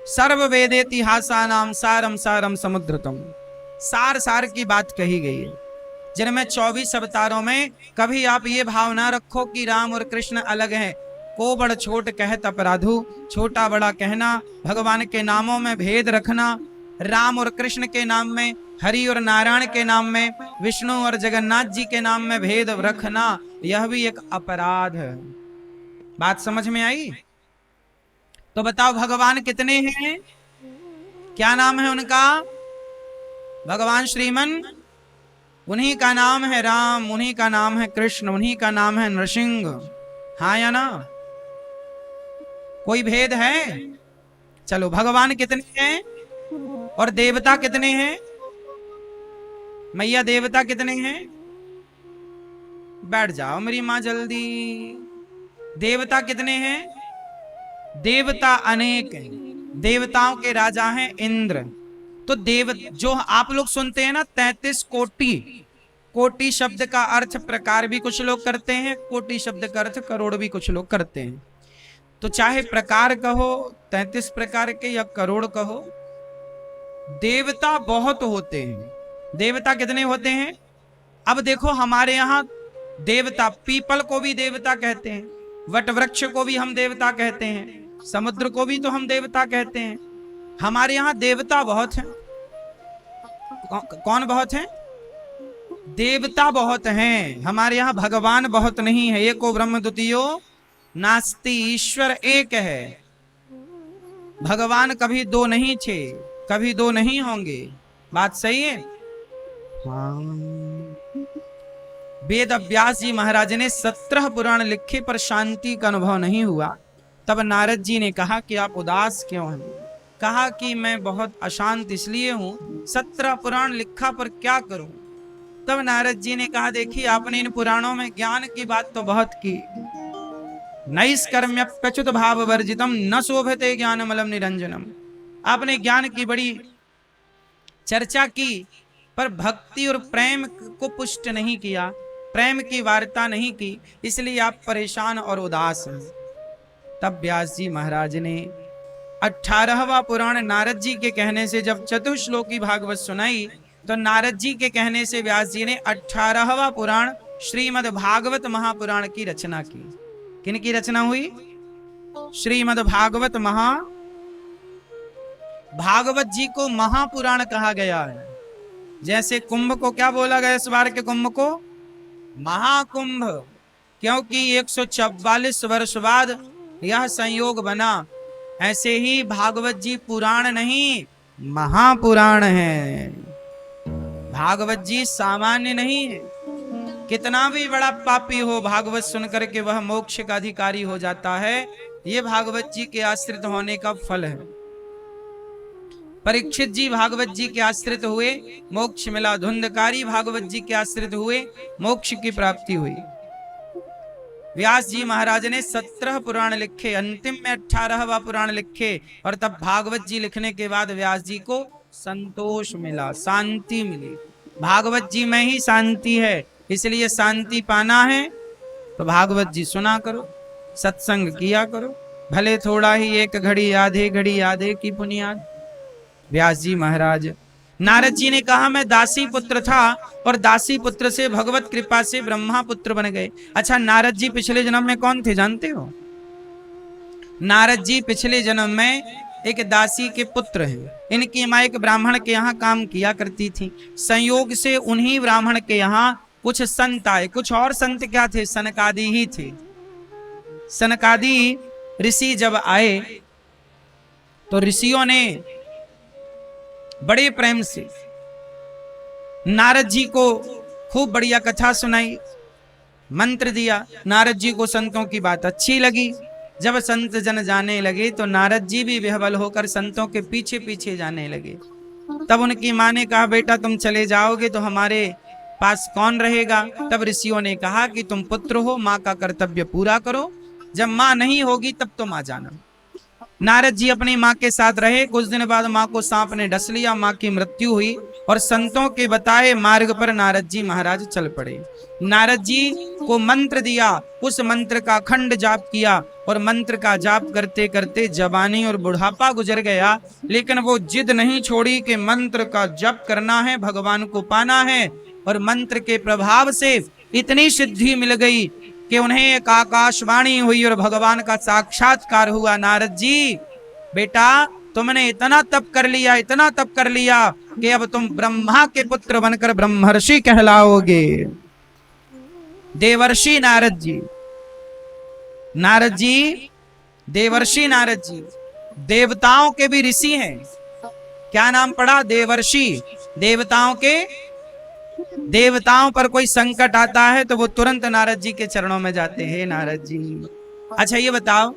सर्व वेदेतिहासानाम सारम सारम समुद्रतम, सार सार की बात कही गई है, जिनमें 24 अवतारों में कभी आप ये भाव ना रखो कि राम और कृष्ण अलग हैं। को बड़ छोट कहत अपराधु, छोटा बड़ा कहना, भगवान के नामों में भेद रखना, राम और कृष्ण के नाम में, हरि और नारायण के नाम में, विष्णु और जगन्नाथ जी के नाम में भेद रखना, यह भी एक अपराध है। बात समझ में आई? तो बताओ भगवान कितने हैं? क्या नाम है उनका? भगवान श्रीमन, उन्हीं का नाम है राम, उन्हीं का नाम है कृष्ण, उन्हीं का नाम है नृसिंह। हाँ या ना? कोई भेद है? चलो, भगवान कितने हैं और देवता कितने हैं? मैया देवता कितने हैं? बैठ जाओ मेरी मां जल्दी। देवता कितने हैं? देवता अनेक हैं। देवताओं के राजा हैं इंद्र। तो देव जो आप लोग सुनते हैं ना 33 कोटि, कोटि शब्द का अर्थ प्रकार भी कुछ लोग करते हैं, कोटि शब्द का अर्थ करोड़ भी कुछ लोग करते हैं। तो चाहे प्रकार कहो, 33 प्रकार के, या करोड़ कहो, देवता बहुत होते हैं। देवता कितने होते हैं? अब देखो हमारे यहाँ देवता, पीपल को भी देवता कहते हैं, वट वृक्ष को भी हम देवता कहते हैं, समुद्र को भी तो हम देवता कहते हैं। हमारे यहाँ देवता बहुत हैं। कौन बहुत हैं? देवता बहुत हैं। हमारे यहाँ भगवान बहुत नहीं है। एको ब्रह्म द्वितीयो नास्ति, ईश्वर एक है। भगवान कभी दो नहीं थे, कभी दो नहीं होंगे। बात सही है? हाँ। वेद व्यास जी महाराज ने 17 पुराण लिखे पर शांति का अनुभव नहीं हुआ। तब नारद जी ने कहा कि आप उदास क्यों हैं? कहा कि मैं बहुत अशांत इसलिए हूं, 17 पुराण लिखा पर क्या करूं? तब नारद जी ने कहा, देखिए आपने इन पुराणों में ज्ञान की बात तो बहुत की, नैष्कर्म्यप्यच्युत भाव वर्जितम न शोभते ज्ञानमलम निरंजनम। आपने ज्ञान की बड़ी चर्चा की, पर भक्ति और प्रेम को पुष्ट नहीं किया, प्रेम की वार्ता नहीं की, इसलिए आप परेशान और उदास हैं। तब व्यास जी महाराज ने 18वां पुराण नारद जी के कहने से जब चतुश्लोकी भागवत सुनाई, तो नारद जी के कहने से व्यास जी ने 18वां पुराण श्रीमद् भागवत महापुराण की रचना की। किन की रचना हुई? श्रीमद् भागवत भागवत जी को महापुराण कहा गया है। जैसे कुंभ को क्या बोला गया? इस बार के कुंभ को महाकुंभ, क्योंकि 144 वर्ष बाद यह संयोग बना। ऐसे ही भागवत जी पुराण नहीं, महापुराण है। भागवत जी सामान्य नहीं है। कितना भी बड़ा पापी हो, भागवत सुनकर के वह मोक्ष का अधिकारी हो जाता है। ये भागवत जी के आश्रित होने का फल है। परीक्षित जी भागवत जी के आश्रित हुए, मोक्ष मिला। धुंधकारी भागवत जी के आश्रित हुए, मोक्ष की प्राप्ति हुई। व्यास जी महाराज ने 17 पुराण लिखे, अंतिम में 18वां पुराण लिखे, और तब भागवत जी लिखने के बाद व्यास जी को संतोष मिला, शांति मिली। भागवत जी में ही शांति है, इसलिए शांति पाना है तो भागवत जी सुना करो, सत्संग किया करो, भले थोड़ा ही, एक घड़ी आधे घड़ी आधे की पुनियाद। व्यास जी महाराज, नारद जी ने कहा मैं दासी पुत्र था और दासी पुत्र से भगवत कृपा से ब्रह्मा पुत्र बन गए। अच्छा, नारद जी पिछले जन्म में कौन थे जानते हो? नारद जी पिछले जन्म में एक दासी के पुत्र हैं। इनकी माँ एक ब्राह्मण के यहाँ काम किया करती थी। संयोग से उन्हीं ब्राह्मण के यहाँ कुछ संत आए। कुछ और संत क्या थे? सनकादि ही थे। सनकादि ऋषि जब आए तो ऋषियों ने बड़े प्रेम से नारद जी को खूब बढ़िया कथा सुनाई, मंत्र दिया। नारद जी को संतों की बात अच्छी लगी। जब संत जन जाने लगे तो नारद जी भी विह्वल होकर संतों के पीछे पीछे जाने लगे। तब उनकी माँ ने कहा, बेटा तुम चले जाओगे तो हमारे पास कौन रहेगा? तब ऋषियों ने कहा कि तुम पुत्र हो, माँ का कर्तव्य पूरा करो, जब माँ नहीं होगी तब तुम आ जाना। नारद जी अपनी माँ के साथ रहे। कुछ दिन बाद माँ को सांप ने डस लिया, माँ की मृत्यु हुई और संतों के बताए मार्ग पर नारद जी महाराज चल पड़े। नारद जी को मंत्र दिया, उस मंत्र का खंड जाप किया और मंत्र का जाप करते करते जवानी और बुढ़ापा गुजर गया, लेकिन वो जिद नहीं छोड़ी कि मंत्र का जप करना है, भगवान को पाना है। और मंत्र के प्रभाव से इतनी सिद्धि मिल गई कि उन्हें एक आकाशवाणी हुई और भगवान का साक्षात्कार हुआ। नारद जी, बेटा तुमने इतना तप कर लिया, इतना तप कर लिया कि अब तुम ब्रह्मा के पुत्र बनकर ब्रह्मर्षि कहलाओगे। देवर्षि नारद जी, नारद जी देवर्षि नारद जी देवताओं के भी ऋषि हैं। क्या नाम पड़ा? देवर्षि। देवताओं के, देवताओं पर कोई संकट आता है तो वो तुरंत नारद जी के चरणों में जाते हैं। नारद जी, अच्छा ये बताओ,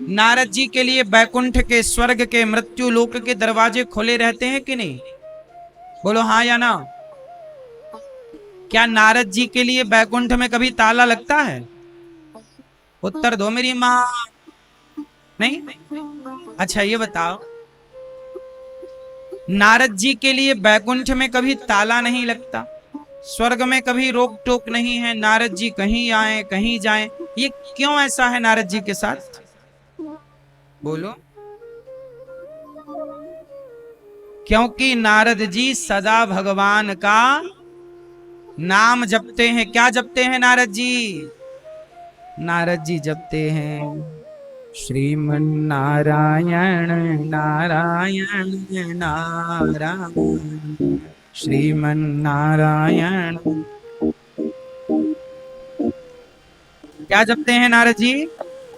नारद जी के लिए बैकुंठ के, स्वर्ग के, मृत्यु लोक के दरवाजे खुले रहते हैं कि नहीं? बोलो हाँ या ना। क्या नारद जी के लिए बैकुंठ में कभी ताला लगता है? उत्तर दो मेरी माँ। नहीं? अच्छा ये बताओ, नारद जी के लिए बैकुंठ में कभी ताला नहीं लगता, स्वर्ग में कभी रोक टोक नहीं है, नारद जी कहीं आए कहीं जाएं, ये क्यों ऐसा है नारद जी के साथ? बोलो। क्योंकि नारद जी सदा भगवान का नाम जपते हैं। क्या जपते हैं नारद जी? नारद जी जपते हैं श्रीमन नारायण नारायण नारायण। श्रीमन्नारायण। क्या जपते हैं नारद जी?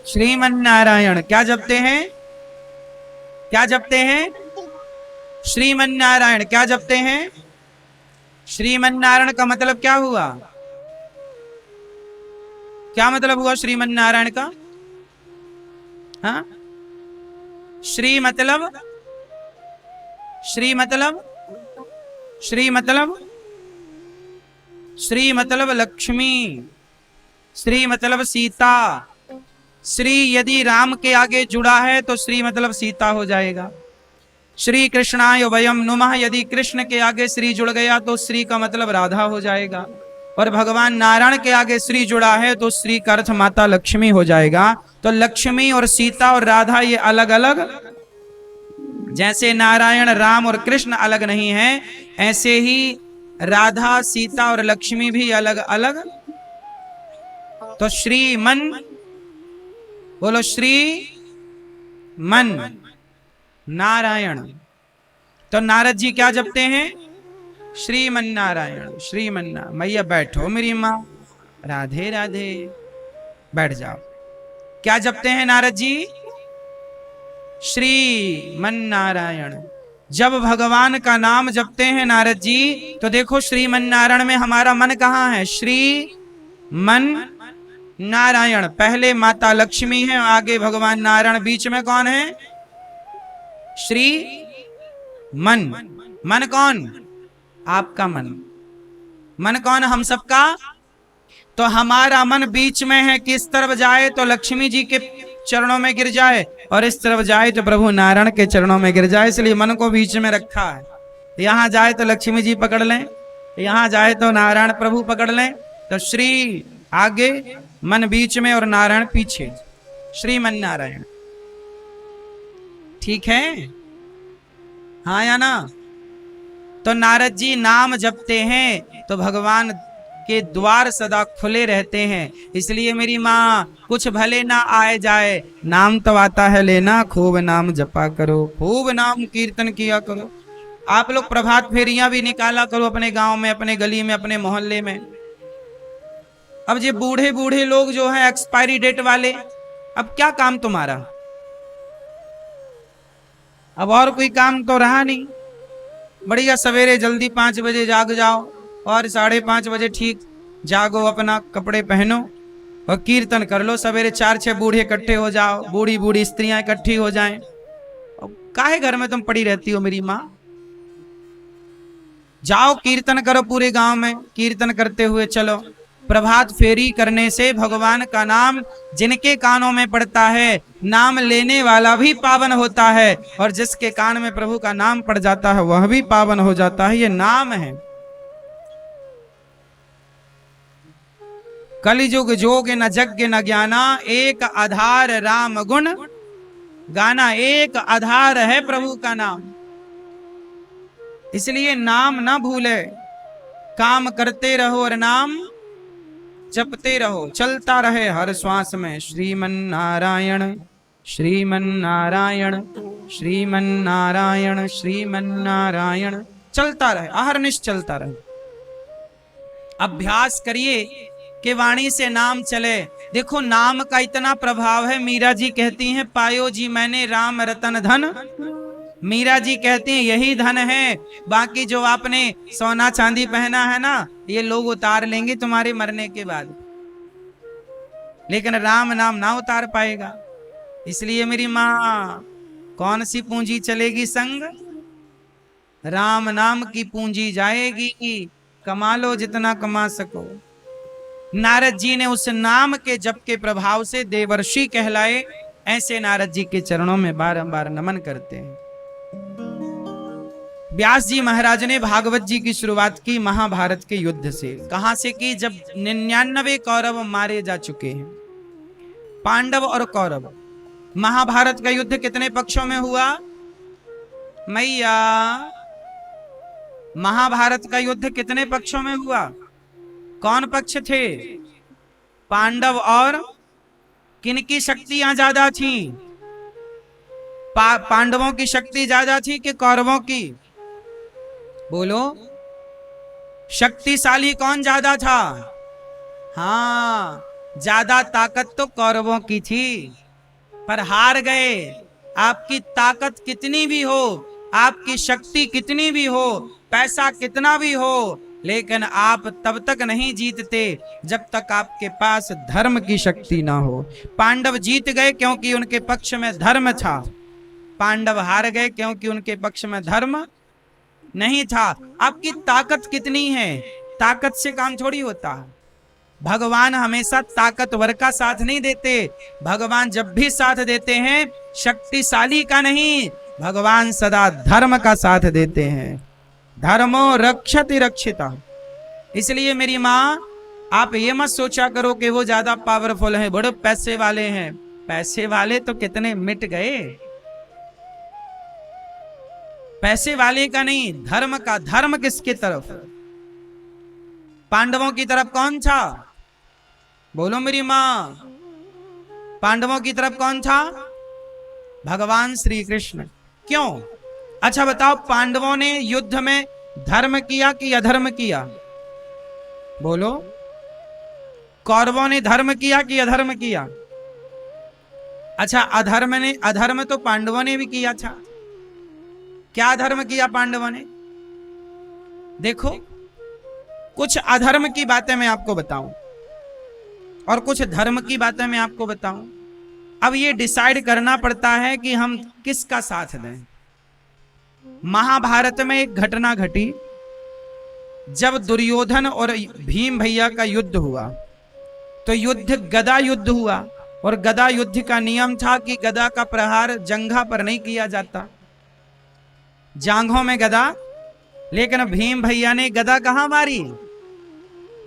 श्रीमन्नारायण। क्या जपते हैं? क्या जपते हैं? श्रीमन्नारायण। क्या जपते हैं? श्रीमन्नारायण का मतलब क्या हुआ? क्या मतलब हुआ श्रीमन्नारायण का? हाँ, श्री मतलब, श्री मतलब, श्री मतलब, श्री मतलब लक्ष्मी, श्री मतलब सीता। श्री यदि राम के आगे जुड़ा है तो श्री मतलब सीता हो जाएगा। श्री कृष्णाय वयम नुमः, यदि कृष्ण के आगे श्री जुड़ गया तो श्री का मतलब राधा हो जाएगा। और भगवान नारायण के आगे श्री जुड़ा है तो श्री का अर्थ माता लक्ष्मी हो जाएगा। तो लक्ष्मी और सीता और राधा ये अलग अलग, जैसे नारायण राम और कृष्ण अलग नहीं है, ऐसे ही राधा सीता और लक्ष्मी भी अलग अलग। तो श्रीमन, बोलो श्री मन नारायण। तो नारद जी क्या जपते हैं? श्रीमन नारायण, श्रीमन नारायण। मैया बैठो मेरी माँ, राधे राधे, बैठ जाओ। क्या जपते हैं नारद जी? श्रीमन नारायण। जब भगवान का नाम जपते हैं नारद जी तो देखो श्रीमन नारायण में हमारा मन कहाँ है? श्री मन नारायण। पहले माता लक्ष्मी है, आगे भगवान नारायण, बीच में कौन है? श्री मन। मन कौन? आपका मन। मन कौन? हम सबका। तो हमारा मन बीच में है, किस तरफ जाए तो लक्ष्मी जी के चरणों में गिर जाए, और इस तरफ जाए तो प्रभु नारायण के चरणों में गिर जाए, इसलिए मन को बीच में रखा है। यहां जाए तो लक्ष्मी जी पकड़ लें, यहां जाए तो नारायण प्रभु पकड़ लें। तो श्री आगे, मन बीच में और नारायण पीछे, श्रीमन नारायण। ठीक है? हाँ या ना? तो नारद जी नाम जपते हैं तो भगवान के द्वार सदा खुले रहते हैं। इसलिए मेरी माँ, कुछ भले ना आए जाए, नाम तो आता है लेना, खूब नाम जपा करो, खूब नाम कीर्तन किया करो। आप लोग प्रभात फेरियां भी निकाला करो अपने गांव में, अपने गली में, अपने मोहल्ले में। अब ये बूढ़े बूढ़े लोग जो है एक्सपायरी डेट वाले, अब क्या काम तुम्हारा? अब और कोई काम तो रहा नहीं। बढ़िया सवेरे जल्दी 5 बजे जाग जाओ और 5:30 बजे ठीक जागो, अपना कपड़े पहनो और कीर्तन कर लो। सवेरे 4-6 बूढ़े इकट्ठे हो जाओ, बूढ़ी बूढ़ी स्त्रियां इकट्ठी हो जाएं। काहे घर में तुम पड़ी रहती हो मेरी माँ? जाओ कीर्तन करो, पूरे गांव में कीर्तन करते हुए चलो। प्रभात फेरी करने से भगवान का नाम जिनके कानों में पड़ता है, नाम लेने वाला भी पावन होता है, और जिसके कान में प्रभु का नाम पड़ जाता है वह भी पावन हो जाता है। ये नाम है। कलिजुग जोग न यज्ञ न ज्ञाना, एक आधार राम गुण गाना। एक आधार है प्रभु का नाम, इसलिए नाम ना भूले। काम करते रहो और नाम जपते रहो, चलता रहे हर श्वास में श्रीमन नारायण, श्रीमन नारायण, श्रीमन नारायण, श्रीमन नारायण, चलता रहे, अहरनिश चलता रहे। अभ्यास करिए कि वाणी से नाम चले। देखो नाम का इतना प्रभाव है, मीरा जी कहती हैं, पायो जी मैंने राम रतन धन। मीरा जी कहती हैं यही धन है, बाकी जो आपने सोना चांदी पहना है ना, ये लोग उतार लेंगे तुम्हारे मरने के बाद, लेकिन राम नाम ना उतार पाएगा। इसलिए मेरी माँ, कौन सी पूंजी चलेगी संग? राम नाम की पूंजी जाएगी, कमा लो जितना कमा सको। नारद जी ने उस नाम के जप के प्रभाव से देवर्षि कहलाए। ऐसे नारद जी के चरणों में बारंबार नमन करते हैं। व्यास जी महाराज ने भागवत जी की शुरुआत की महाभारत के युद्ध से। कहां से की? जब 99 कौरव मारे जा चुके हैं, पांडव और कौरव। महाभारत का युद्ध कितने पक्षों में हुआ मैया? महाभारत का युद्ध कितने पक्षों में हुआ? कौन पक्ष थे? पांडव और किनकी शक्तियां ज्यादा थी? पांडवों की शक्ति ज्यादा थी कि कौरवों की? बोलो। शक्तिशाली कौन ज्यादा था? हाँ, ज्यादा ताकत तो कौरवों की थी, पर हार गए। आपकी ताकत कितनी भी हो, आपकी शक्ति कितनी भी हो, पैसा कितना भी हो, लेकिन आप तब तक नहीं जीतते जब तक आपके पास धर्म की शक्ति ना हो। पांडव जीत गए क्योंकि उनके पक्ष में धर्म था, पांडव हार गए क्योंकि उनके पक्ष में धर्म नहीं था। आपकी ताकत कितनी है, ताकत से काम थोड़ी होता है। भगवान हमेशा ताकतवर का साथ नहीं देते, भगवान जब भी साथ देते हैं शक्तिशाली का नहीं, भगवान सदा धर्म का साथ देते हैं। धर्मो रक्षति रक्षिता। इसलिए मेरी माँ, आप ये मत सोचा करो कि वो ज्यादा पावरफुल हैं, बड़े पैसे वाले हैं। पैसे वाले तो कितने मिट गए, पैसे वाले का नहीं, धर्म का। धर्म किसकी तरफ? पांडवों की तरफ कौन था? बोलो मेरी मां, पांडवों की तरफ कौन था? भगवान श्री कृष्ण। क्यों? अच्छा बताओ, पांडवों ने युद्ध में धर्म किया कि अधर्म किया? बोलो, कौरवों ने धर्म किया कि अधर्म किया? अच्छा, अधर्म तो पांडवों ने भी किया था। क्या धर्म किया पांडवों ने? देखो, कुछ अधर्म की बातें मैं आपको बताऊं और कुछ धर्म की बातें मैं आपको बताऊं। अब ये डिसाइड करना पड़ता है कि हम किसका साथ दें। महाभारत में एक घटना घटी, जब दुर्योधन और भीम भैया का युद्ध हुआ, तो युद्ध गदा युद्ध हुआ, और गदा युद्ध का नियम था कि गदा का प्रहार जंघा पर नहीं किया जाता, जांघों में गदा। लेकिन भीम भैया ने गदा कहां मारी?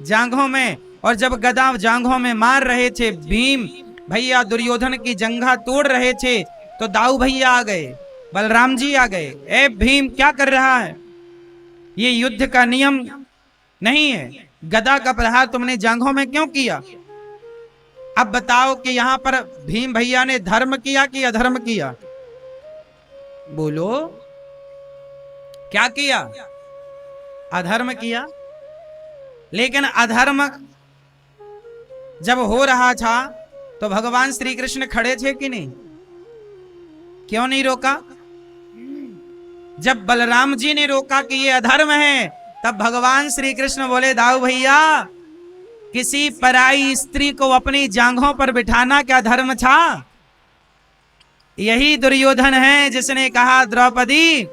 जांघों में। और जब गदा जांघों में मार रहे थे, भीम भैया दुर्योधन की जंघा तोड़ रहे थे, तो दाऊ भैया आ गए, बलराम जी आ गए। ए भीम, क्या कर रहा है? ये युद्ध का नियम नहीं है, गदा का प्रहार तुमने जांघों में क्यों किया? अब बताओ कि यहां पर भीम भैया ने धर्म किया कि अधर्म किया? बोलो, क्या किया? अधर्म किया। लेकिन अधर्म जब हो रहा था तो भगवान श्री कृष्ण खड़े थे कि नहीं? क्यों नहीं रोका? जब बलराम जी ने रोका कि ये अधर्म है, तब भगवान श्री कृष्ण बोले, दाऊ भैया, किसी पराई स्त्री को अपनी जांघों पर बिठाना क्या धर्म था? यही दुर्योधन है जिसने कहा, द्रौपदी,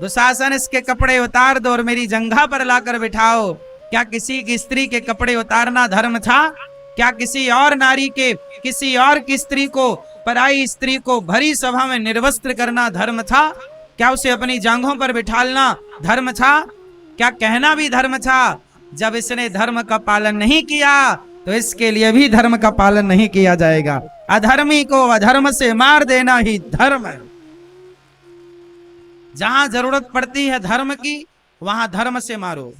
दुशासन इसके कपड़े उतार दो और मेरी जंघा पर लाकर बिठाओ। क्या किसी की स्त्री के कपड़े उतारना धर्म था? क्या किसी और नारी के, किसी और की स्त्री को, पराई स्त्री को भरी सभा में निर्वस्त्र करना धर्म था? क्या उसे अपनी जांघों पर बिठालना धर्म था? क्या कहना भी धर्म था? जब इसने धर्म का पालन नहीं किया तो इसके लिए भी धर्म का पालन नहीं किया जाएगा। अधर्मी को अधर्म से मार देना ही धर्म है। जहां जरूरत पड़ती है धर्म की, वहां धर्म से मारो।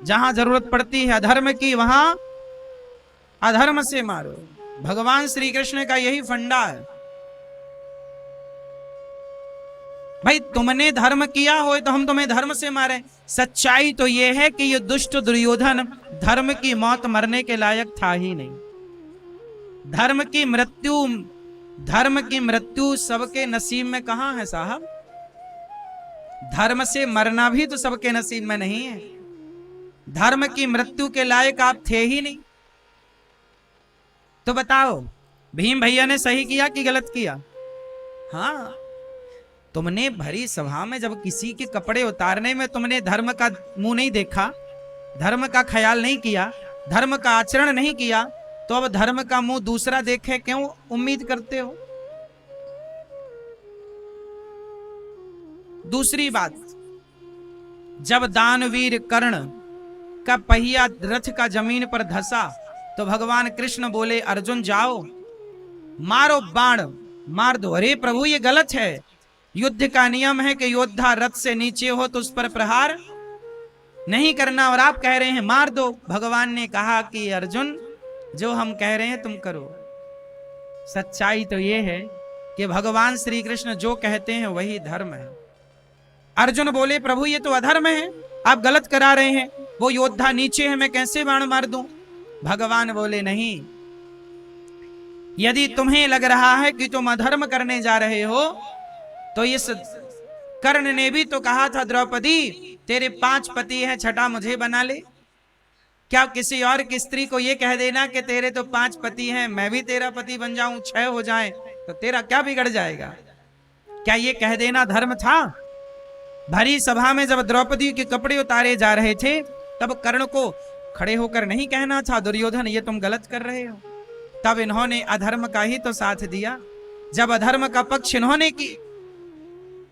जहां जरूरत पड़ती है अधर्म की, वहां अधर्म से मारो। भगवान श्री कृष्ण का यही फंडा है। भाई, तुमने धर्म किया हो तो हम तुम्हें धर्म से मारे। सच्चाई तो यह है कि ये दुष्ट दुर्योधन धर्म की मौत मरने के लायक था ही नहीं। धर्म की मृत्यु सबके नसीब में कहां है साहब? धर्म से मरना भी तो सबके नसीब में नहीं है। धर्म की मृत्यु के लायक आप थे ही नहीं। तो बताओ, भीम भैया ने सही किया कि गलत किया? हाँ, तुमने भरी सभा में जब किसी के कपड़े उतारने में तुमने धर्म का मुंह नहीं देखा, धर्म का ख्याल नहीं किया, धर्म का आचरण नहीं किया, तो अब धर्म का मुंह दूसरा देखे क्यों उम्मीद करते हो? दूसरी बात, जब दानवीर कर्ण का पहिया रथ का जमीन पर धंसा तो भगवान कृष्ण बोले, अर्जुन जाओ, मारो, बाण मार दो। अरे प्रभु, ये गलत है। युद्ध का नियम है कि योद्धा रथ से नीचे हो तो उस पर प्रहार नहीं करना, और आप कह रहे हैं मार दो। भगवान ने कहा कि अर्जुन, जो हम कह रहे हैं तुम करो। सच्चाई तो यह है कि भगवान श्री कृष्ण जो कहते हैं वही धर्म है। अर्जुन बोले, प्रभु ये तो अधर्म है। आप गलत करा रहे हैं, वो योद्धा नीचे है, मैं कैसे बाण मार दूं? भगवान बोले नहीं, यदि तुम्हें लग रहा है कि तुम अधर्म करने जा रहे हो, तो इस कर्ण ने भी तो कहा था द्रौपदी तेरे 5 पति हैं, छठा मुझे बना ले। क्या किसी और की स्त्री को यह कह देना कि तेरे तो 5 पति हैं, मैं भी तेरा पति बन जाऊं, 6 हो जाए तो तेरा क्या बिगड़ जाएगा? क्या ये कह देना धर्म था? भरी सभा में जब द्रौपदी के कपड़े उतारे जा रहे थे, तब कर्ण को खड़े होकर नहीं कहना था दुर्योधन ये तुम गलत कर रहे हो? तब इन्होंने अधर्म का ही तो साथ दिया। जब अधर्म का पक्ष इन्होंने की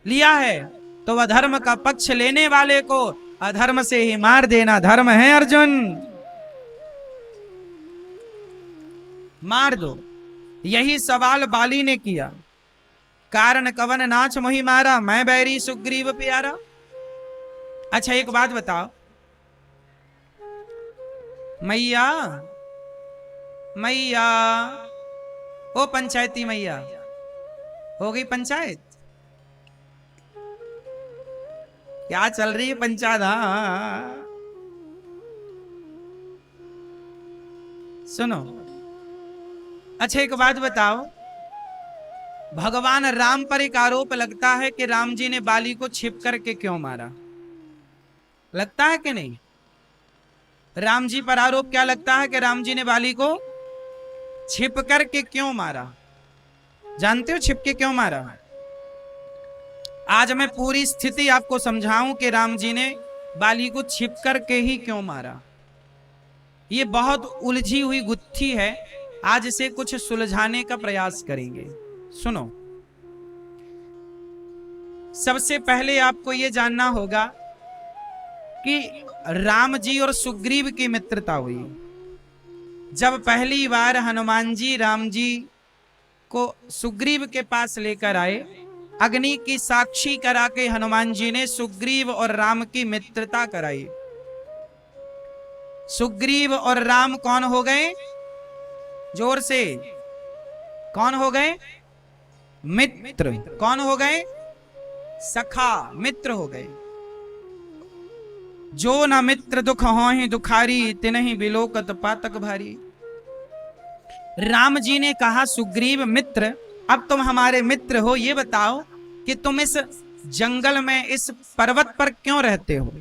लिया है, तो अधर्म का पक्ष लेने वाले को अधर्म से ही मार देना धर्म है अर्जुन। मार दो। यही सवाल बाली ने किया, कारण कवन नाच मोहि मारा, मैं बैरी सुग्रीव प्यारा। अच्छा एक बात बताओ, मैया मैया, ओ पंचायती मैया, हो गई पंचायत? क्या चल रही है पंचायत? सुनो, अच्छा एक बात बताओ, भगवान राम पर एक आरोप लगता है कि राम जी ने बाली को छिप करके क्यों मारा? लगता है कि नहीं? राम जी पर आरोप क्या लगता है कि राम जी ने बाली को छिप करके क्यों मारा? जानते हो छिप के क्यों मारा? आज मैं पूरी स्थिति आपको समझाऊं कि राम जी ने बाली को छिप करके ही क्यों मारा। ये बहुत उलझी हुई गुत्थी है, आज इसे कुछ सुलझाने का प्रयास करेंगे। सुनो, सबसे पहले आपको यह जानना होगा कि राम जी और सुग्रीव की मित्रता हुई जब पहली बार हनुमान जी राम जी को सुग्रीव के पास लेकर आए, अग्नि की साक्षी करा के हनुमान जी ने सुग्रीव और राम की मित्रता कराई। सुग्रीव और राम कौन हो गए? जोर से, कौन हो गए? मित्र। कौन हो गए? सखा, मित्र हो गए। जो न मित्र दुख होहि दुखारी, तिनहि बिलोकत पातक भारी। राम जी ने कहा सुग्रीव मित्र, अब तुम हमारे मित्र हो, ये बताओ कि तुम इस जंगल में इस पर्वत पर क्यों रहते हो?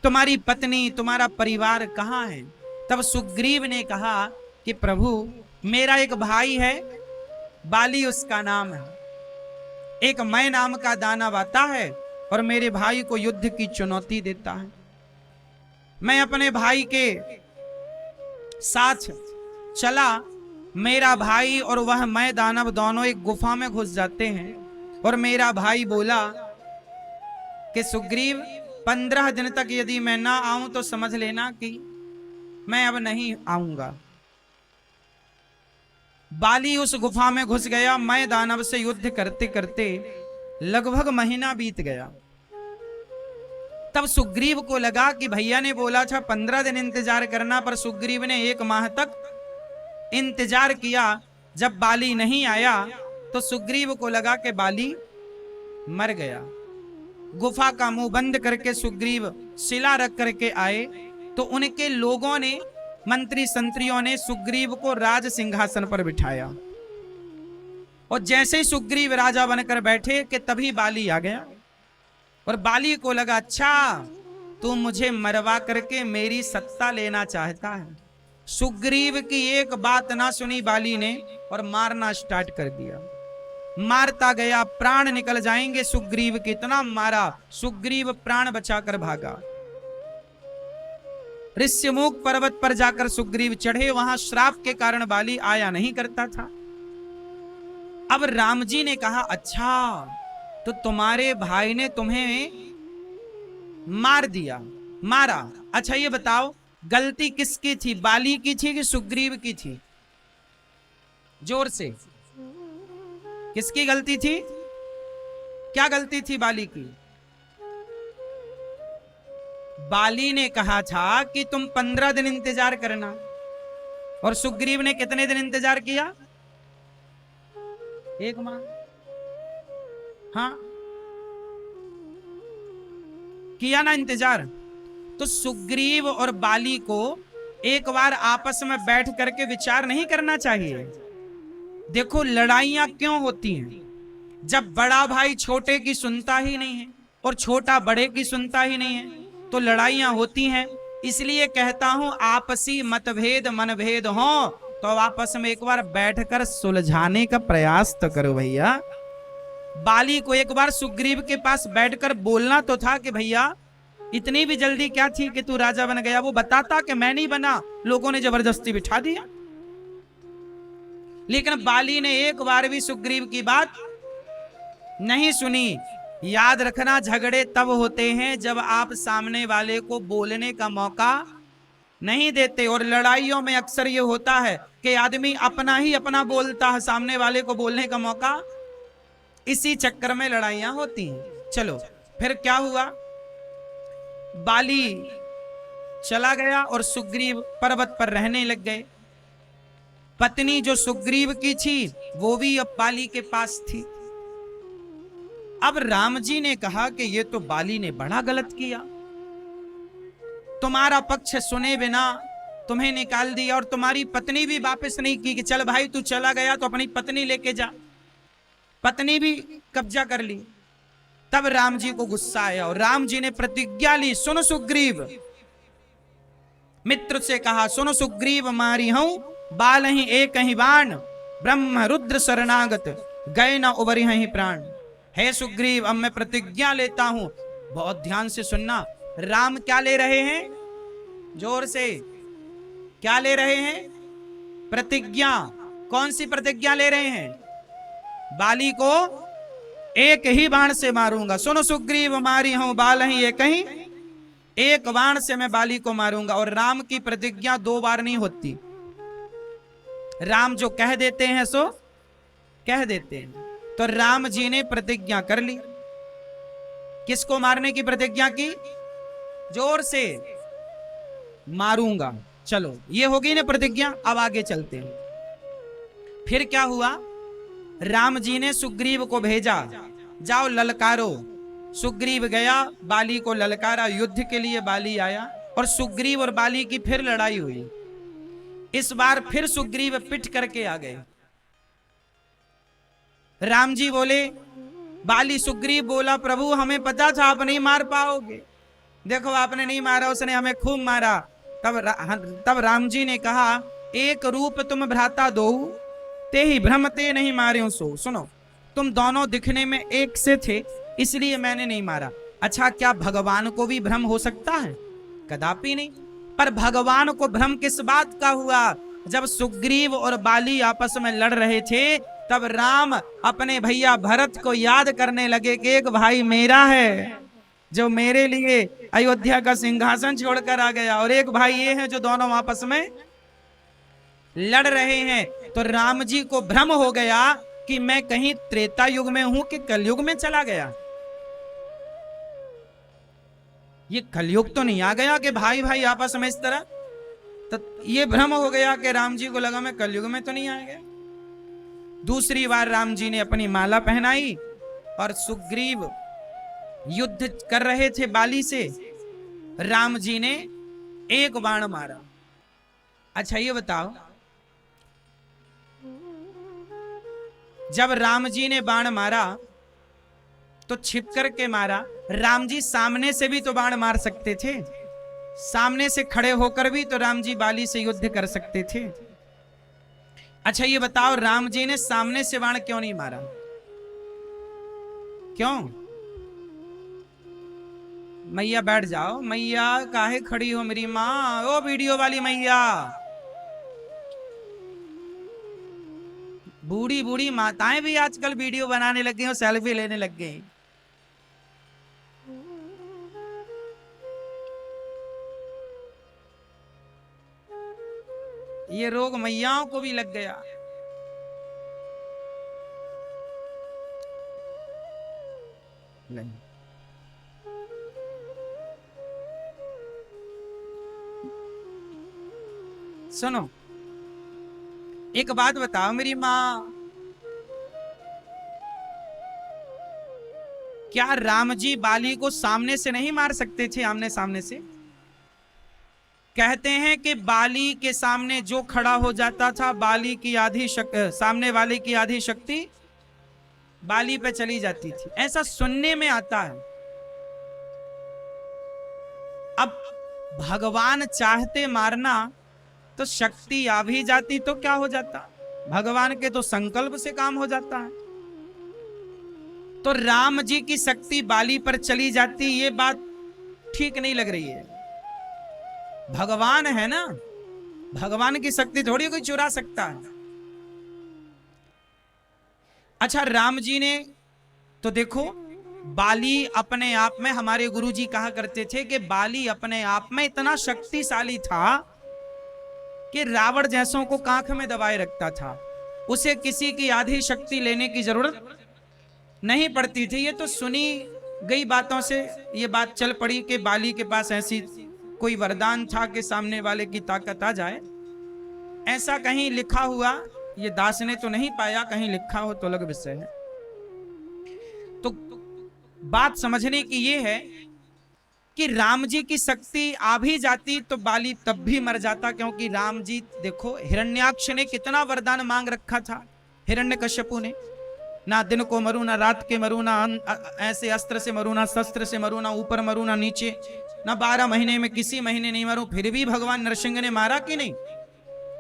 तुम्हारी पत्नी तुम्हारा परिवार कहाँ है? तब सुग्रीव ने कहा कि प्रभु मेरा एक भाई है, बाली उसका नाम है, एक मैं नाम का दानव आता है और मेरे भाई को युद्ध की चुनौती देता है। मैं अपने भाई के साथ चला, मेरा भाई और वह मैं दानव दोनों एक गुफा में घुस जाते हैं और मेरा भाई बोला कि सुग्रीव 15 दिन तक यदि मैं ना आऊं तो समझ लेना कि मैं अब नहीं आऊंगा। बाली उस गुफा में घुस गया, मैं दानव से युद्ध करते करते लगभग महीना बीत गया। तब सुग्रीव को लगा कि भैया ने बोला था 15 दिन इंतजार करना, पर सुग्रीव ने 1 माह तक इंतजार किया। जब बाली नहीं आया तो सुग्रीव को लगा कि बाली मर गया। गुफा का मुंह बंद करके सुग्रीव शिला रख करके आए तो उनके लोगों ने, मंत्री संतरियों ने सुग्रीव को राज सिंहासन पर बिठाया और जैसे ही सुग्रीव राजा बनकर बैठे कि तभी बाली आ गया और बाली को लगा अच्छा तू मुझे मरवा करके मेरी सत्ता लेना चाहता है। सुग्रीव की एक बात ना सुनी बाली ने और मारना स्टार्ट कर दिया। मारता गया, प्राण निकल जाएंगे सुग्रीव के, इतना मारा, सुग्रीव प्राण बचाकर भागा। ऋष्यमुख पर्वत पर जाकर सुग्रीव चढ़े, वहां श्राप के कारण बाली आया नहीं करता था। अब राम जी ने कहा अच्छा तो तुम्हारे भाई ने तुम्हें मार दिया, मारा। अच्छा ये बताओ गलती किसकी थी, बाली की थी कि सुग्रीव की थी? जोर से, किसकी गलती थी? क्या गलती थी बाली की? बाली ने कहा था कि तुम 15 दिन इंतजार करना और सुग्रीव ने कितने दिन इंतजार किया? 1 माह। हाँ किया ना इंतजार। तो सुग्रीव और बाली को एक बार आपस में बैठ करके विचार नहीं करना चाहिए? देखो लड़ाइयां क्यों होती हैं? जब बड़ा भाई छोटे की सुनता ही नहीं है और छोटा बड़े की सुनता ही नहीं है तो लड़ाइयां होती हैं। इसलिए कहता हूं आपसी मतभेद मनभेद हो तो आपस में एक बार बैठकर सुलझाने का प्रयास तो करो भैया। बाली को एक बार सुग्रीव के पास बैठकर बोलना तो था कि भैया इतनी भी जल्दी क्या थी कि तू राजा बन गया? वो बताता कि मैं नहीं बना, लोगों ने जबरदस्ती बिठा दिया। लेकिन बाली ने एक बार भी सुग्रीव की बात नहीं सुनी। याद रखना झगड़े तब होते हैं जब आप सामने वाले को बोलने का मौका नहीं देते। और लड़ाइयों में अक्सर ये होता है कि आदमी अपना ही अपना बोलता है, सामने वाले को बोलने का मौका, इसी चक्कर में लड़ाइयां होती हैं। चलो फिर क्या हुआ? बाली चला गया और सुग्रीव पर्वत पर रहने लग गए। पत्नी जो सुग्रीव की थी वो भी अब बाली के पास थी। अब राम जी ने कहा कि ये तो बाली ने बड़ा गलत किया, तुम्हारा पक्ष सुने बिना तुम्हें निकाल दिया और तुम्हारी पत्नी भी वापस नहीं की कि चल भाई तू चला गया तो अपनी पत्नी लेके जा। पत्नी भी कब्जा कर ली। तब राम जी को गुस्सा आया और राम जी ने प्रतिज्ञा ली, सुन सुग्रीव, मित्र से कहा सुन सुग्रीव मारी हूं बाल ही एक ही बाण, ब्रह्म रुद्र शरणागत गए न उबरी ही प्राण। हे सुग्रीव अब मैं प्रतिज्ञा लेता हूं, बहुत ध्यान से सुनना। राम क्या ले रहे हैं? जोर से क्या ले रहे हैं? प्रतिज्ञा। कौन सी प्रतिज्ञा ले रहे हैं? बाली को एक ही बाण से मारूंगा। सुनो सुग्रीव मारी हूं बाल ही एक ही, एक बाण से मैं बाली को मारूंगा। और राम की प्रतिज्ञा दो बार नहीं होती। राम जो कह देते हैं सो कह देते हैं। तो राम जी ने प्रतिज्ञा कर ली। किसको मारने की प्रतिज्ञा की? जोर से, मारूंगा। चलो ये होगी ना प्रतिज्ञा। अब आगे चलते हैं। फिर क्या हुआ? राम जी ने सुग्रीव को भेजा, जाओ ललकारो। सुग्रीव गया, बाली को ललकारा। युद्ध के लिए बाली आया और सुग्रीव और बाली की फिर लड़ाई हुई। इस बार फिर सुग्रीव पिट करके आ गए। राम जी बोले, बाली सुग्रीव बोला प्रभु हमें पता था आप नहीं मार पाओगे, देखो आपने नहीं मारा, उसने हमें खूब मारा। तब राम जी ने कहा, एक रूप तुम भ्राता दो ते ही भ्रमते नहीं मारे सो। सुनो, तुम दोनों दिखने में एक से थे इसलिए मैंने नहीं मारा। अच्छा क्या भगवान को भी भ्रम हो सकता है? कदापि नहीं। पर भगवान को भ्रम किस बात का हुआ? जब सुग्रीव और बाली आपस में लड़ रहे थे तब राम अपने भैया भरत को याद करने लगे कि एक भाई मेरा है जो मेरे लिए अयोध्या का सिंहासन छोड़कर आ गया और एक भाई ये है जो दोनों आपस में लड़ रहे हैं। तो राम जी को भ्रम हो गया कि मैं कहीं त्रेता युग में हूं कि कलयुग में चला गया। ये कलयुग तो नहीं आ गया कि भाई भाई आपस में इस तरह। तो ये भ्रम हो गया कि राम जी को लगा मैं कलयुग में तो नहीं आ गया। दूसरी बार राम जी ने अपनी माला पहनाई और सुग्रीव युद्ध कर रहे थे बाली से। राम जी ने एक बाण मारा। अच्छा ये बताओ, जब राम जी ने बाण मारा तो छिप करके मारा। राम जी सामने से भी तो बाण मार सकते थे, सामने से खड़े होकर भी तो राम जी बाली से युद्ध कर सकते थे। अच्छा ये बताओ, राम जी ने सामने से बाण क्यों नहीं मारा? क्यों? मैया बैठ जाओ। मैया काहे खड़ी हो मेरी माँ? ओ वीडियो वाली मैया, बूढ़ी बूढ़ी माताएं भी आजकल वीडियो बनाने लग गई और सेल्फी लेने लग गई। ये रोग मैयाओं को भी लग गया। नहीं, सुनो एक बात बताओ मेरी माँ, क्या राम जी बाली को सामने से नहीं मार सकते थे? आमने सामने से कहते हैं कि बाली के सामने जो खड़ा हो जाता था, बाली की सामने वाले की आधी शक्ति बाली पे चली जाती थी, ऐसा सुनने में आता है। अब भगवान चाहते मारना तो शक्ति आ भी जाती तो क्या हो जाता, भगवान के तो संकल्प से काम हो जाता है। तो राम जी की शक्ति बाली पर चली जाती, ये बात ठीक नहीं लग रही है। भगवान है ना, भगवान की शक्ति थोड़ी कोई चुरा सकता है। अच्छा, राम जी ने तो देखो, बाली अपने आप में, हमारे गुरुजी कहा करते थे कि बाली अपने आप में इतना शक्तिशाली था कि रावण जैसों को कांख में दबाए रखता था, उसे किसी की आधी शक्ति लेने की जरूरत नहीं पड़ती थी। ये तो सुनी गई बातों से ये बात चल पड़ी कि बाली के पास ऐसी कोई वरदान था कि सामने वाले की ताकत आ जाए। ऐसा कहीं लिखा हुआ ये दास ने तो नहीं पाया, कहीं लिखा हो तो अलग विषय है। तो बात समझने की ये है कि राम जी की शक्ति आ भी जाती तो बाली तब भी मर जाता, क्योंकि राम जी देखो, हिरण्याक्ष ने कितना वरदान मांग रखा था, हिरण्यकश्यपु ने, ना दिन को मरू, ना रात के मरू, ना ऐसे अस्त्र से मरू, ना शस्त्र से मरू, ना ऊपर मरू, ना नीचे, ना 12 महीने में किसी महीने नहीं मरू। फिर भी भगवान नरसिंह ने मारा कि नहीं?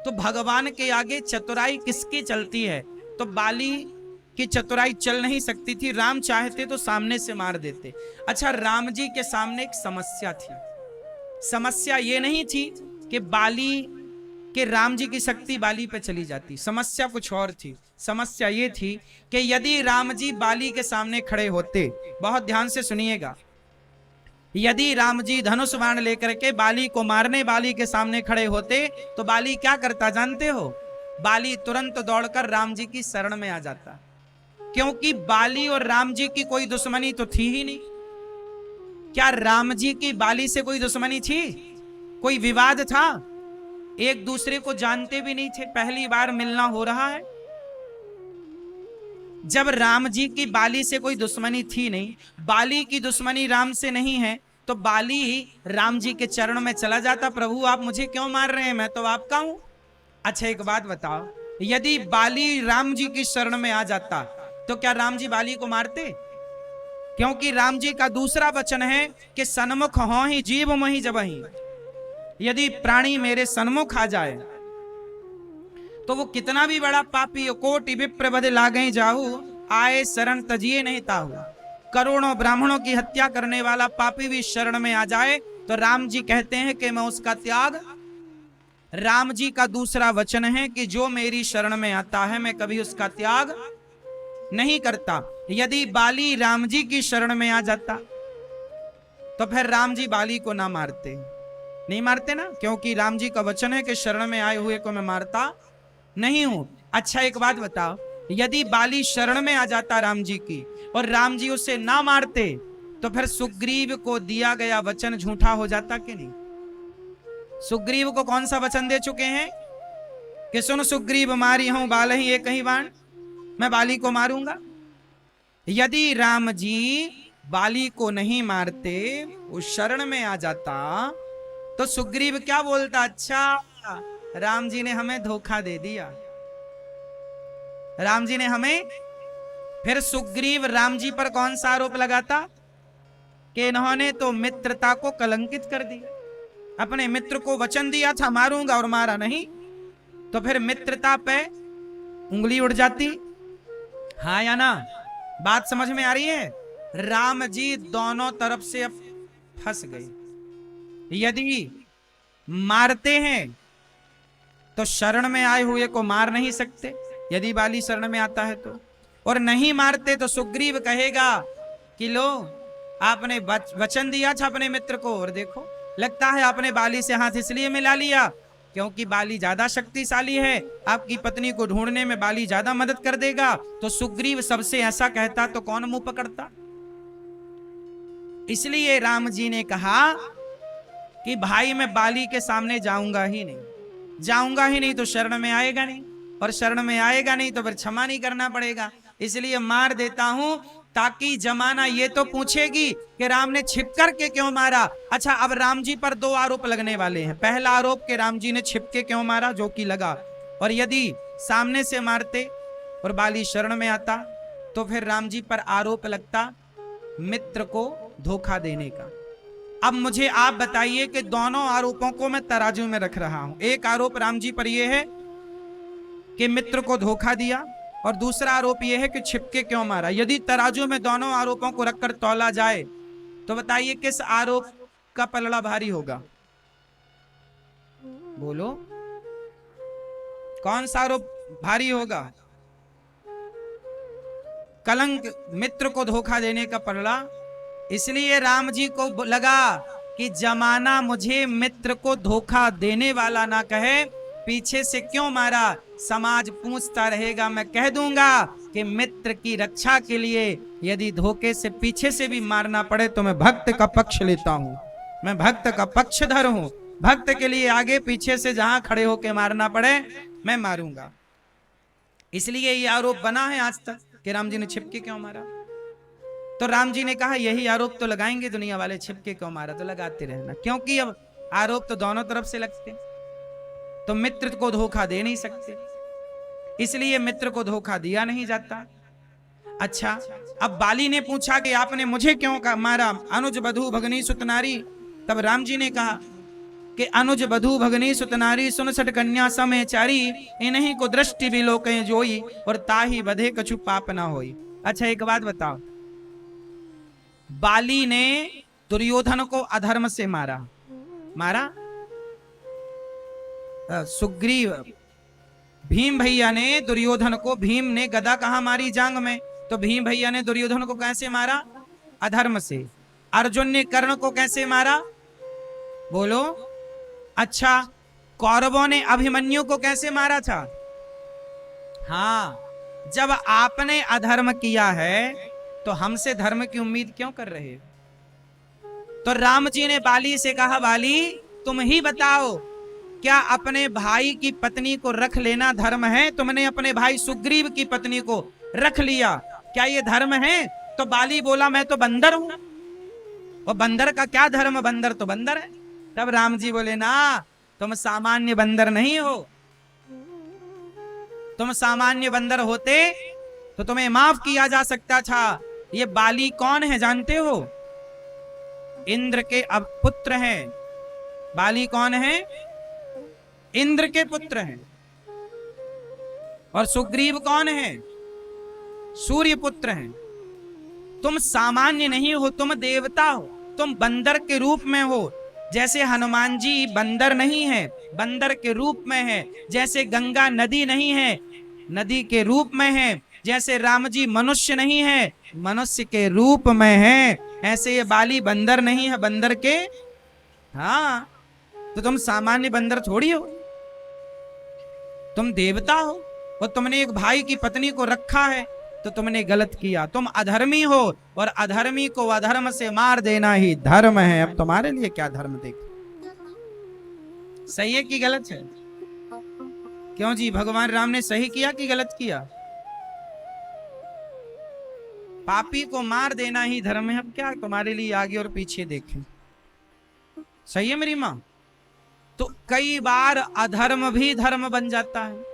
तो भगवान के आगे चतुराई किसकी चलती है? तो बाली की चतुराई चल नहीं सकती थी। राम चाहते तो सामने से मार देते। अच्छा, राम जी के सामने एक समस्या थी। समस्या ये नहीं थी कि बाली कि राम जी की शक्ति बाली पे चली जाती, समस्या कुछ और थी। समस्या ये थी कि यदि राम जी बाली के सामने खड़े होते, बहुत ध्यान से सुनिएगा, यदि राम जी धनुष बाण लेकर के बाली को मारने बाली के सामने खड़े होते तो बाली क्या करता जानते हो? बाली तुरंत दौड़कर राम जी की शरण में आ जाता, क्योंकि बाली और राम जी की कोई दुश्मनी तो थी ही नहीं। क्या राम जी की बाली से कोई दुश्मनी थी? कोई विवाद था? एक दूसरे को जानते भी नहीं थे, पहली बार मिलना हो रहा है। जब राम जी की बाली से कोई दुश्मनी थी नहीं, बाली की दुश्मनी राम से नहीं है, तो बाली राम जी के चरण में चला जाता, प्रभु आप मुझे क्यों मार रहे हैं, मैं तो आपका हूं। अच्छा, एक बात बताओ, यदि बाली राम जी की शरण में आ जाता तो क्या राम जी बाली को मारते? क्योंकि राम जी का दूसरा वचन है कि सन्मुख हो ही जीव मोहि जबहि, यदि प्राणी मेरे सन्मुख आ जाए तो वो कितना भी बड़ा पापी हो, कोटि विप्र बध लागहि जाहु, आए शरण तजिए नहीं ताहु। करोड़ों ब्राह्मणों की हत्या करने वाला पापी भी शरण में आ जाए तो राम जी कहते हैं कि मैं उसका त्याग, राम जी का दूसरा वचन है कि जो मेरी शरण में आता है मैं कभी उसका त्याग नहीं करता। यदि बाली राम जी की शरण में आ जाता तो फिर राम जी बाली को ना मारते, नहीं मारते ना, क्योंकि राम जी का वचन है कि शरण में आए हुए को मैं मारता नहीं हूं। अच्छा, एक बात बताओ, यदि बाली शरण में आ जाता राम जी की और राम जी उसे ना मारते तो फिर सुग्रीव को दिया गया वचन झूठा हो जाता कि नहीं? सुग्रीव को कौन सा वचन दे चुके हैं कि सुन सुग्रीव मारी हूं बाल ही एक ही बाण, मैं बाली को मारूंगा। यदि राम जी बाली को नहीं मारते, वो शरण में आ जाता तो सुग्रीव क्या बोलता? अच्छा, राम जी ने हमें धोखा दे दिया, राम जी ने हमें। फिर सुग्रीव राम जी पर कौन सा आरोप लगाता कि इन्होंने तो मित्रता को कलंकित कर दिया, अपने मित्र को वचन दिया था मारूंगा और मारा नहीं, तो फिर मित्रता पे उंगली उड़ जाती। हाँ या ना? बात समझ में आ रही है? राम जी दोनों तरफ से अब फंस गए। यदि मारते हैं तो शरण में आए हुए को मार नहीं सकते, यदि बाली शरण में आता है तो, और नहीं मारते तो सुग्रीव कहेगा कि लो आपने वचन दिया था अपने मित्र को और देखो लगता है आपने बाली से हाथ इसलिए मिला लिया क्योंकि बाली ज्यादा शक्तिशाली है, आपकी पत्नी को ढूंढने में बाली ज्यादा मदद कर देगा। तो सुग्रीव सबसे ऐसा कहता तो कौन मुंह पकड़ता? इसलिए राम जी ने कहा कि भाई मैं बाली के सामने जाऊंगा ही नहीं, जाऊंगा ही नहीं तो शरण में आएगा नहीं, और शरण में आएगा नहीं तो फिर क्षमा नहीं करना पड़ेगा, इसलिए मार देता हूं ताकि जमाना ये तो पूछेगी कि राम ने छिप कर के क्यों मारा। अच्छा, अब राम जी पर दो आरोप लगने वाले हैं। पहला आरोप कि राम जी ने छिप के क्यों मारा, जो कि लगा, और यदि सामने से मारते और बाली शरण में आता तो फिर राम जी पर आरोप लगता मित्र को धोखा देने का। अब मुझे आप बताइए कि दोनों आरोपों को मैं तराजू में रख रहा हूं। एक आरोप राम जी पर यह है कि मित्र को धोखा दिया, और दूसरा आरोप यह है कि छिपके क्यों मारा। यदि तराजू में दोनों आरोपों को रखकर तौला जाए तो बताइए किस आरोप का पलड़ा भारी होगा? बोलो, कौन सा आरोप भारी होगा? कलंक, मित्र को धोखा देने का पलड़ा। इसलिए राम जी को लगा कि जमाना मुझे मित्र को धोखा देने वाला ना कहे, पीछे से क्यों मारा, समाज पूछता रहेगा, मैं कह दूंगा कि मित्र की रक्षा के लिए यदि धोखे से पीछे से भी मारना पड़े तो मैं भक्त का पक्ष लेता हूं, मैं भक्त का पक्षधर हूं। भक्त के लिए आगे पीछे से जहां खड़े होकर मारना पड़े मैं मारूंगा। इसलिए ये आरोप बना है आज तक कि राम जी ने छिपके क्यों मारा। तो राम जी ने कहा यही आरोप तो लगाएंगे दुनिया वाले, छिपके क्यों मारा, तो लगाते रहना, क्योंकि अब आरोप तो दोनों तरफ से लगते, तो मित्र को धोखा दे नहीं सकते, इसलिए मित्र को धोखा दिया नहीं जाता। अच्छा, अब बाली ने पूछा कि आपने मुझे क्यों मारा, अनुज बधू भगनी सुतनारी। तब राम जी ने कहा कि अनुज बधू भगनी सुतनारी, सुन सठ कन्या समय चारी, इन्हीं को दृष्टि भी लोकें जोई, और ताही बधे कछु पाप ना होई। अच्छा, एक बात बताओ, बाली ने दुर्योधन को अधर्म से मारा, सुग्रीव, भीम भैया ने दुर्योधन को, भीम ने गदा कहां मारी, जांग में, तो भीम भैया ने दुर्योधन को कैसे मारा? अधर्म से। अर्जुन ने कर्ण को कैसे मारा? बोलो। अच्छा, कौरवों ने अभिमन्यु को कैसे मारा था? हाँ, जब आपने अधर्म किया है तो हमसे धर्म की उम्मीद क्यों कर रहे हो? तो राम जी ने बाली से कहा, बाली तुम ही बताओ, क्या अपने भाई की पत्नी को रख लेना धर्म है? तुमने अपने भाई सुग्रीव की पत्नी को रख लिया, क्या ये धर्म है? तो बाली बोला, मैं तो बंदर हूं, और बंदर का क्या धर्म, बंदर तो बंदर है। तब राम जी बोले, ना, तुम सामान्य बंदर नहीं हो, तुम सामान्य बंदर होते तो तुम्हें माफ किया जा सकता था। ये बाली कौन है जानते हो? इंद्र के अब पुत्र हैं। बाली कौन है? इंद्र के पुत्र हैं। और सुग्रीव कौन है? सूर्य पुत्र हैं। तुम सामान्य नहीं हो, तुम देवता हो, तुम बंदर के रूप में हो। जैसे हनुमान जी बंदर नहीं है, बंदर के रूप में है। जैसे गंगा नदी नहीं है, नदी के रूप में है। जैसे राम जी मनुष्य नहीं है, मनुष्य के रूप में है। ऐसे ये बाली बंदर नहीं है, बंदर के, हाँ, तो तुम सामान्य बंदर थोड़ी हो, तुम देवता हो, और तुमने एक भाई की पत्नी को रखा है तो तुमने गलत किया, तुम अधर्मी हो, और अधर्मी को अधर्म से मार देना ही धर्म है। अब तुम्हारे लिए क्या धर्म देख, सही है कि गलत है? क्यों जी, भगवान राम ने सही किया कि गलत किया? पापी को मार देना ही धर्म है। अब क्या तुम्हारे लिए आगे और पीछे देखें, सही है मेरी मां? तो कई बार अधर्म भी धर्म बन जाता है।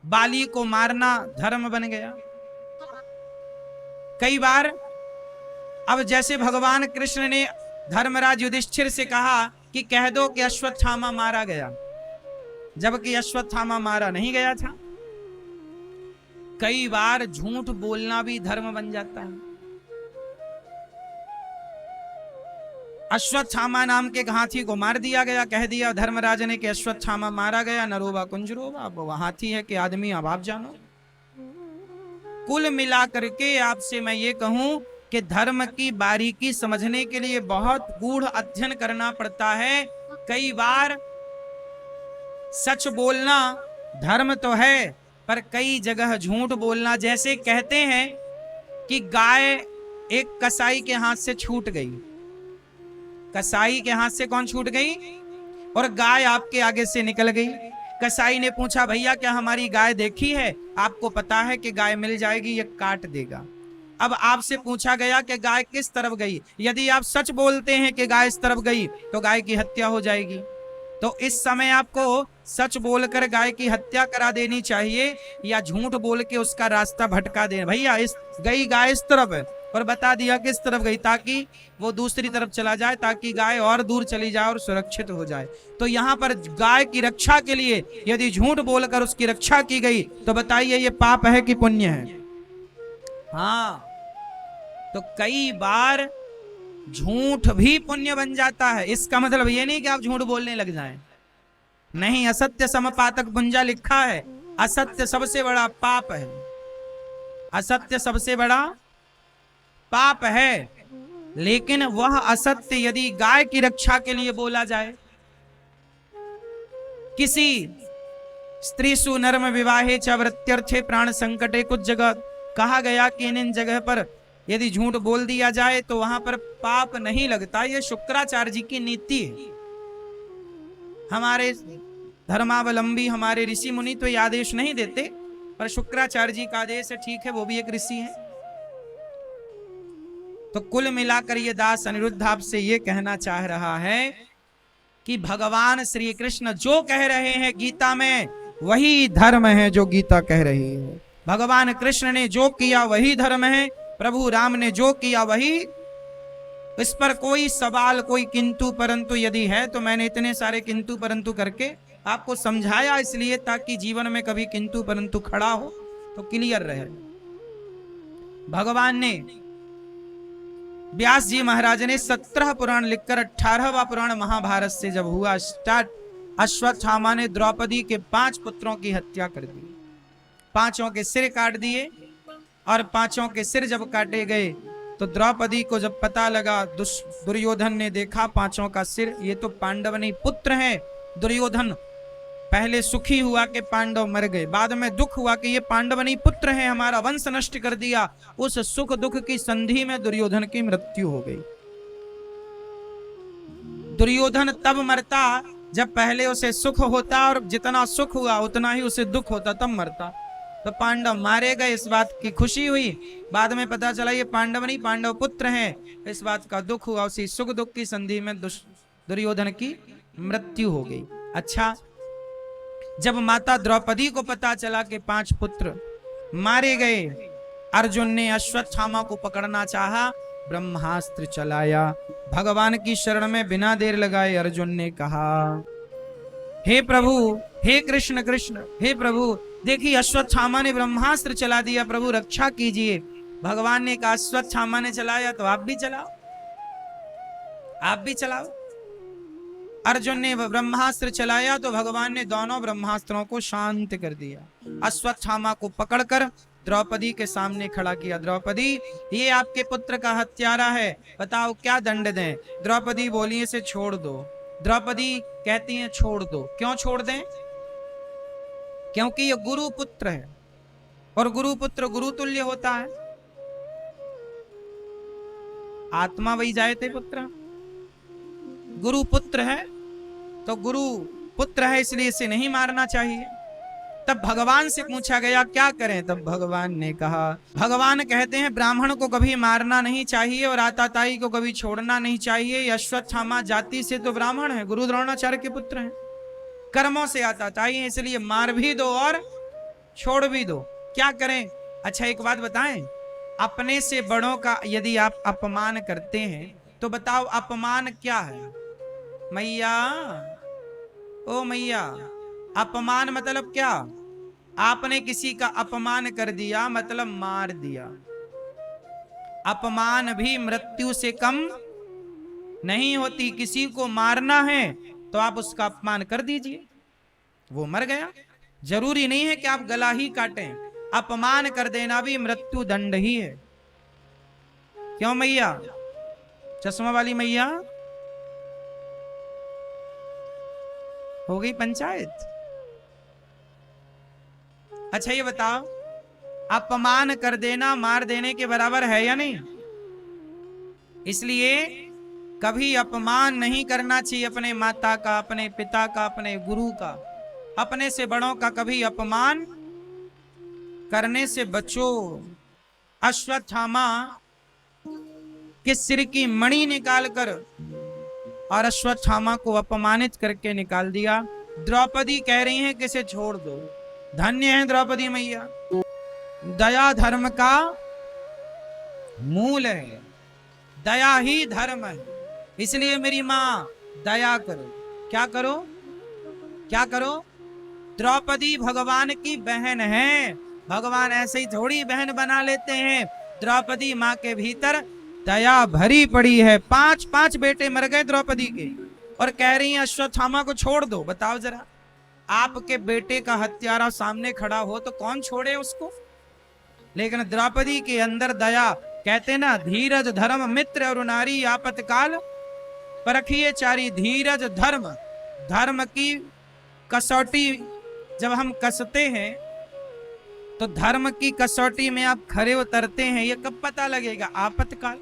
बाली को मारना धर्म बन गया कई बार। अब जैसे भगवान कृष्ण ने धर्मराज युधिष्ठिर से कहा कि कह दो कि अश्वत्थामा मारा गया, जबकि अश्वत्थामा मारा नहीं गया था। कई बार झूठ बोलना भी धर्म बन जाता है। अश्वत्थामा नाम के हाथी को मार दिया गया, कह दिया धर्मराज ने कि अश्वत्थामा मारा गया, नरोवा कुंजरोवा। अब वो हाथी है कि आदमी, अब आप जानो। कुल मिलाकर के आपसे मैं ये कहूं कि धर्म की बारीकी समझने के लिए बहुत गूढ़ अध्ययन करना पड़ता है। कई बार सच बोलना धर्म तो है, पर कई जगह झूठ बोलना। जैसे कहते हैं कि गाय एक कसाई के हाथ से छूट गई, कसाई के हाथ से कौन छूट गई? और गाय आपके आगे से निकल गई। कसाई ने पूछा, भैया क्या हमारी गाय देखी है? आपको पता है कि गाय मिल जाएगी, ये काट देगा। अब आपसे पूछा गया कि गाय किस तरफ गई। यदि आप सच बोलते हैं कि गाय इस तरफ गई तो गाय की हत्या हो जाएगी। तो इस समय आपको सच बोलकर गाय की हत्या करा देनी चाहिए या झूठ बोल के उसका रास्ता भटका देना। भैया इस गई गाय इस तरफ है, और बता दिया किस तरफ गई, ताकि वो दूसरी तरफ चला जाए, ताकि गाय और दूर चली जाए और सुरक्षित हो जाए। तो यहाँ पर गाय की रक्षा के लिए यदि झूठ बोलकर उसकी रक्षा की गई तो बताइए ये पाप है कि पुण्य है? हाँ, तो कई बार झूठ भी पुण्य बन जाता है। इसका मतलब ये नहीं कि आप झूठ बोलने लग जाएं। नहीं, असत्य समपातक भुंजा लिखा है, असत्य सबसे बड़ा पाप है। असत्य सबसे बड़ा पाप है। लेकिन वह असत्य यदि गाय की रक्षा के लिए बोला जाए, किसी स्त्री सुनर्म विवाहे च वृत्यर्थे प्राण संकटे, कुछ जगह कहा गया कि इन जगह पर यदि झूठ बोल दिया जाए तो वहां पर पाप नहीं लगता। ये शुक्राचार्य जी की नीति है। हमारे धर्मावलंबी, हमारे ऋषि मुनि तो ये आदेश नहीं देते, पर शुक्राचार्य जी का आदेश है, ठीक है, वो भी एक ऋषि है। तो कुल मिलाकर ये दास अनिरुद्ध आपसे ये कहना चाह रहा है कि भगवान श्री कृष्ण जो कह रहे हैं गीता में वही धर्म है जो गीता कह रही है। भगवान कृष्ण ने जो किया वही धर्म है, प्रभु राम ने जो किया वही। इस पर कोई सवाल, कोई किंतु परंतु यदि है तो मैंने इतने सारे किंतु परंतु करके आपको समझाया, इसलिए ताकि जीवन में कभी किंतु परंतु खड़ा हो तो क्लियर रहे। भगवान ने, व्यास जी महाराज ने 17 पुराण लिखकर 18वां पुराण महाभारत से जब हुआ स्टार्ट, अश्वत्थामा ने द्रौपदी के 5 पुत्रों की हत्या कर दी, 5 के सिर काट दिए। और 5 के सिर जब काटे गए तो द्रौपदी को जब पता लगा, दुर्योधन ने देखा 5 का सिर, ये तो पांडव नहीं पुत्र हैं। दुर्योधन पहले सुखी हुआ कि पांडव मर गए, बाद में दुख हुआ कि ये पांडव नहीं पुत्र हैं, हमारा वंश नष्ट कर दिया। उस सुख दुख की संधि में दुर्योधन की मृत्यु हो गई। दुर्योधन तब मरता जब पहले उसे सुख होता, और जितना सुख हुआ उतना ही उसे दुख होता, तब मरता। तो पांडव मारे गए, इस बात की खुशी हुई। बाद में पता चला ये पांडव नहीं, पांडव पुत्र हैं, इस बात का दुख हुआ। उसी सुख दुख की संधि में दुर्योधन की मृत्यु हो गई। अच्छा, जब माता द्रौपदी को पता चला कि 5 पुत्र मारे गए, अर्जुन ने अश्वत्थामा को पकड़ना चाहा, ब्रह्मास्त्र चलाया। भगवान की शरण में बिना देर लगाए अर्जुन ने कहा, हे प्रभु, हे कृष्ण कृष्ण, हे प्रभु, देखिए अश्वत्थामा ने ब्रह्मास्त्र चला दिया, प्रभु रक्षा कीजिए। भगवान ने कहा, अश्वत्थामा ने चलाया तो आप भी चलाओ, आप भी चलाओ। अर्जुन ने ब्रह्मास्त्र चलाया तो भगवान ने दोनों ब्रह्मास्त्रों को शांत कर दिया। अश्वत्थामा को पकड़कर द्रौपदी के सामने खड़ा किया। द्रौपदी, ये आपके पुत्र का हत्यारा है, बताओ क्या दंड दें? द्रौपदी बोली, इसे छोड़ दो। द्रौपदी कहती हैं, छोड़ दो। क्यों छोड़ दें? क्योंकि ये गुरु पुत्र है, और गुरु पुत्र गुरु तुल्य होता है। आत्मा वही जायते पुत्र, गुरु पुत्र है तो गुरु पुत्र है, इसलिए इसे नहीं मारना चाहिए। तब भगवान से पूछा गया क्या करें? तब भगवान ने कहा, भगवान कहते हैं ब्राह्मण को कभी मारना नहीं चाहिए और आताताई को कभी छोड़ना नहीं चाहिए। अश्वत्थामा जाति से तो ब्राह्मण है, गुरु द्रोणाचार्य के पुत्र हैं, कर्मों से आताताई है, इसलिए मार भी दो और छोड़ भी दो। क्या करें? अच्छा एक बात बताएं, अपने से बड़ों का यदि आप अपमान करते हैं तो बताओ अपमान क्या है? मैया, ओ मैया, अपमान मतलब क्या? आपने किसी का अपमान कर दिया मतलब मार दिया। अपमान भी मृत्यु से कम नहीं होती। किसी को मारना है तो आप उसका अपमान कर दीजिए, वो मर गया। जरूरी नहीं है कि आप गला ही काटें, अपमान कर देना भी मृत्यु दंड ही है। क्यों मैया? चश्मा वाली मैया, हो गई पंचायत? अच्छा ये बताओ, अपमान कर देना मार देने के बराबर है या नहीं? इसलिए कभी अपमान नहीं करना चाहिए अपने माता का, अपने पिता का, अपने गुरु का। अपने से बड़ों का कभी अपमान करने से बचो। अश्वत्थामा के सिर की मणि निकालकर और अश्वत्थामा को अपमानित करके निकाल दिया। द्रौपदी कह रही हैं कि इसे छोड़ दो। धन्य है द्रौपदी मैया, दया धर्म का मूल है, दया ही धर्म है। इसलिए मेरी मां दया करो। क्या करो? क्या करो? द्रौपदी भगवान की बहन है। भगवान ऐसे ही थोड़ी बहन बना लेते हैं। द्रौपदी मां के भीतर दया भरी पड़ी है। 5 बेटे मर गए द्रौपदी के और कह रही हैं अश्वत्थामा को छोड़ दो। बताओ जरा, आपके बेटे का हत्यारा सामने खड़ा हो तो कौन छोड़े उसको? लेकिन द्रौपदी के अंदर दया, कहते ना धीरज धर्म मित्र और नारी आपतकाल परखिए चारी। धीरज धर्म, धर्म की कसौटी जब हम कसते हैं तो धर्म की कसौटी में आप खरे उतरते हैं, ये कब पता लगेगा? आपतकाल।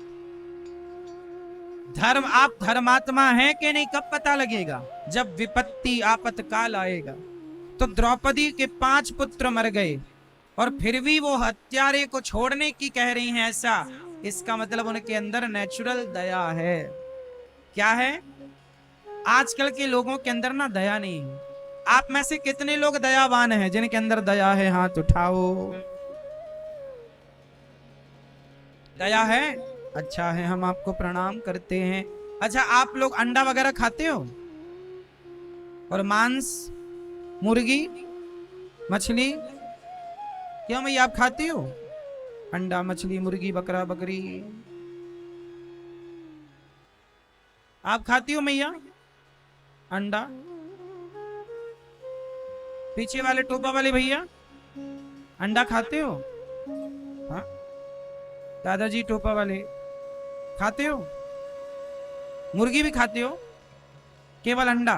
धर्म, आप धर्मात्मा हैं कि नहीं, कब पता लगेगा? जब विपत्ति आपतकाल आएगा। तो द्रौपदी के 5 पुत्र मर गए और फिर भी वो हत्यारे को छोड़ने की कह रही हैं। ऐसा, इसका मतलब उनके अंदर नेचुरल दया है। क्या है? आजकल के लोगों के अंदर ना दया नहीं है। आप में से कितने लोग दयावान हैं जिनके अंदर दया है? हाथ उठाओ। दया है? अच्छा है, हम आपको प्रणाम करते हैं। अच्छा, आप लोग अंडा वगैरह खाते हो? और मांस, मुर्गी, मछली? क्यों भैया, आप खाते हो अंडा, मछली, मुर्गी, बकरा, बकरी? आप खाती हो मैया अंडा? पीछे वाले टोपा वाले भैया अंडा खाते हो? हाँ दादाजी टोपा वाले खाते हो? मुर्गी भी खाते हो? केवल अंडा?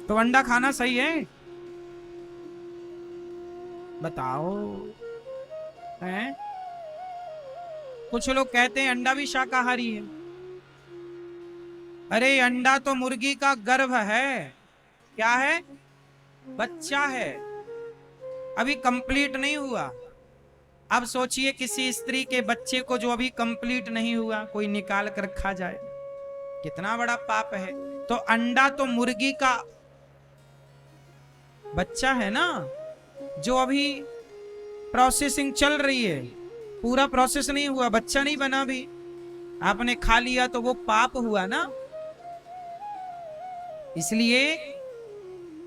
तो अंडा खाना सही है? बताओ। हैं? कुछ लोग कहते हैं अंडा भी शाकाहारी है। अरे अंडा तो मुर्गी का गर्भ है। क्या है? बच्चा है, अभी कंप्लीट नहीं हुआ। अब सोचिए किसी स्त्री के बच्चे को जो अभी कंप्लीट नहीं हुआ कोई निकाल कर खा जाए, कितना बड़ा पाप है। तो अंडा तो मुर्गी का बच्चा है ना, जो अभी प्रोसेसिंग चल रही है, पूरा प्रोसेस नहीं हुआ, बच्चा नहीं बना भी, आपने खा लिया तो वो पाप हुआ ना। इसलिए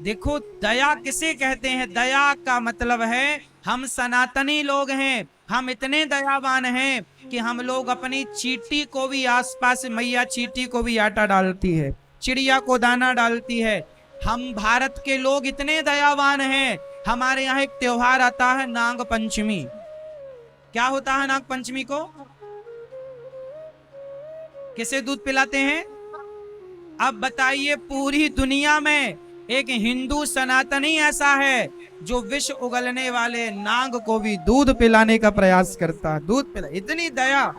देखो, दया किसे कहते हैं? दया का मतलब है हम सनातनी लोग हैं, हम इतने दयावान हैं कि हम लोग अपनी चींटी को भी आसपास, मैया चींटी को भी आटा डालती है, चिड़िया को दाना डालती है। हम भारत के लोग इतने दयावान हैं, हमारे यहाँ एक त्योहार आता है नाग पंचमी। क्या होता है नाग पंचमी को? किसे दूध पिलाते हैं? अब बताइए, पूरी दुनिया में एक हिंदू सनातनी ऐसा है जो विष उगलने वाले नाग को भी दूध पिलाने का प्रयास करता है। दूध पिला, इतनी दया,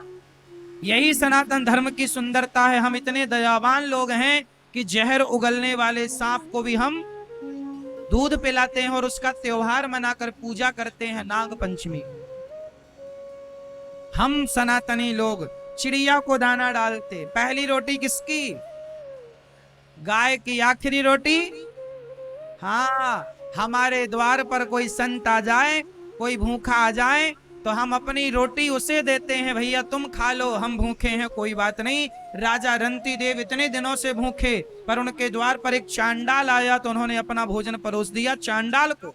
यही सनातन धर्म की सुंदरता है। हम इतने दयावान लोग हैं कि जहर उगलने वाले सांप को भी हम दूध पिलाते हैं और उसका त्योहार मनाकर पूजा करते हैं नाग पंचमी। हम सनातनी लोग चिड़िया को दाना डालते। पहली रोटी किसकी? गाय की। आखिरी रोटी? हाँ, हमारे द्वार पर कोई संत आ जाए, कोई भूखा आ जाए तो हम अपनी रोटी उसे देते हैं, भैया तुम खा लो, हम भूखे हैं कोई बात नहीं। राजा रंती देव इतने दिनों से भूखे, पर उनके द्वार पर एक चांडाल आया तो उन्होंने अपना भोजन परोस दिया चांडाल को।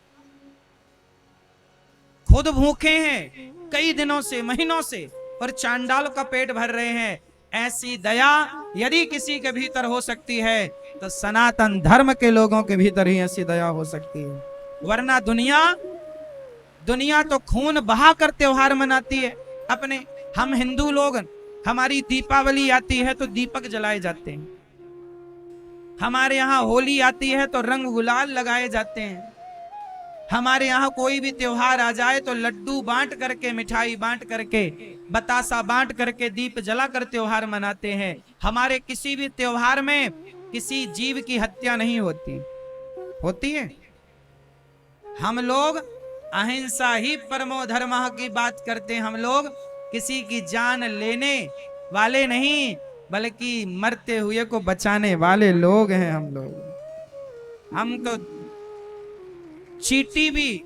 खुद भूखे हैं कई दिनों से, महीनों से, और चांडाल का पेट भर रहे हैं। ऐसी दया यदि किसी के भीतर हो सकती है तो सनातन धर्म के लोगों के भीतर ही ऐसी दया हो सकती है। वरना दुनिया तो खून बहा कर त्योहार मनाती है अपने। हम हिंदू लोग, हमारी दीपावली आती है तो दीपक जलाए जाते हैं, हमारे यहाँ होली आती है तो रंग गुलाल लगाए जाते हैं, हमारे यहाँ कोई भी त्योहार आ जाए तो लड्डू बांट करके, मिठाई बांट करके, बतासा बांट करके, दीप जलाकर त्योहार मनाते हैं। हमारे किसी भी त्योहार में किसी जीव की हत्या नहीं होती। होती है? हम लोग अहिंसा ही परमो धर्मः की बात करते हैं। हम लोग किसी की जान लेने वाले नहीं, बल्कि मरते हुए को बचाने वाले लोग हैं हम लोग। हम तो चींटी भी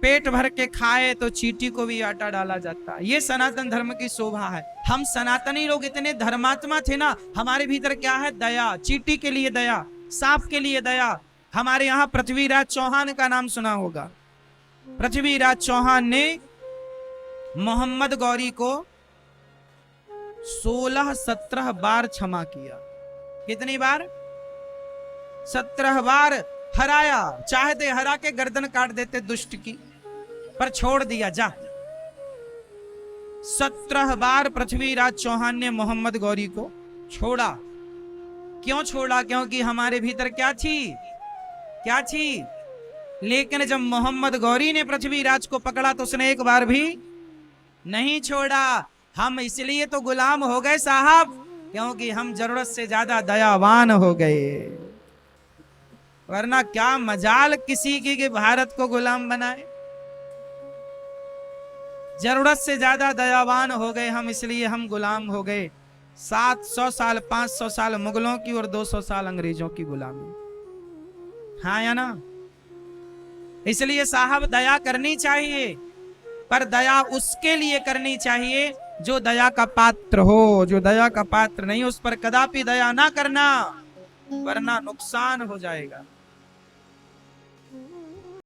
पेट भर के खाए तो चींटी को भी आटा डाला जाता है। ये सनातन धर्म की शोभा है। हम सनातनी लोग इतने धर्मात्मा थे ना, हमारे भीतर क्या है? दया। चींटी के लिए दया, सांप के लिए दया। हमारे यहाँ पृथ्वीराज चौहान का नाम सुना होगा। पृथ्वीराज चौहान ने मोहम्मद गौरी को 16-17 बार क्षमा किया। कितनी बार? 17 बार हराया। चाहते हरा के गर्दन काट देते दुष्ट की, पर छोड़ दिया। जा 17 बार पृथ्वीराज चौहान ने मोहम्मद गौरी को छोड़ा। क्यों छोड़ा? क्योंकि हमारे भीतर क्या थी? क्या थी? लेकिन जब मोहम्मद गौरी ने पृथ्वीराज को पकड़ा तो उसने एक बार भी नहीं छोड़ा। हम इसलिए तो गुलाम हो गए साहब, क्योंकि हम जरूरत से ज्यादा दयावान हो गए। वरना क्या मजाल किसी की कि भारत को गुलाम बनाए। जरूरत से ज्यादा दयावान हो गए हम, इसलिए हम गुलाम हो गए। 700 साल 500 साल मुगलों की और 200 साल अंग्रेजों की गुलामी। हाँ या ना? इसलिए साहब दया करनी चाहिए, पर दया उसके लिए करनी चाहिए जो दया का पात्र हो। जो दया का पात्र नहीं, उस पर कदापि दया ना करना, वरना नुकसान हो जाएगा।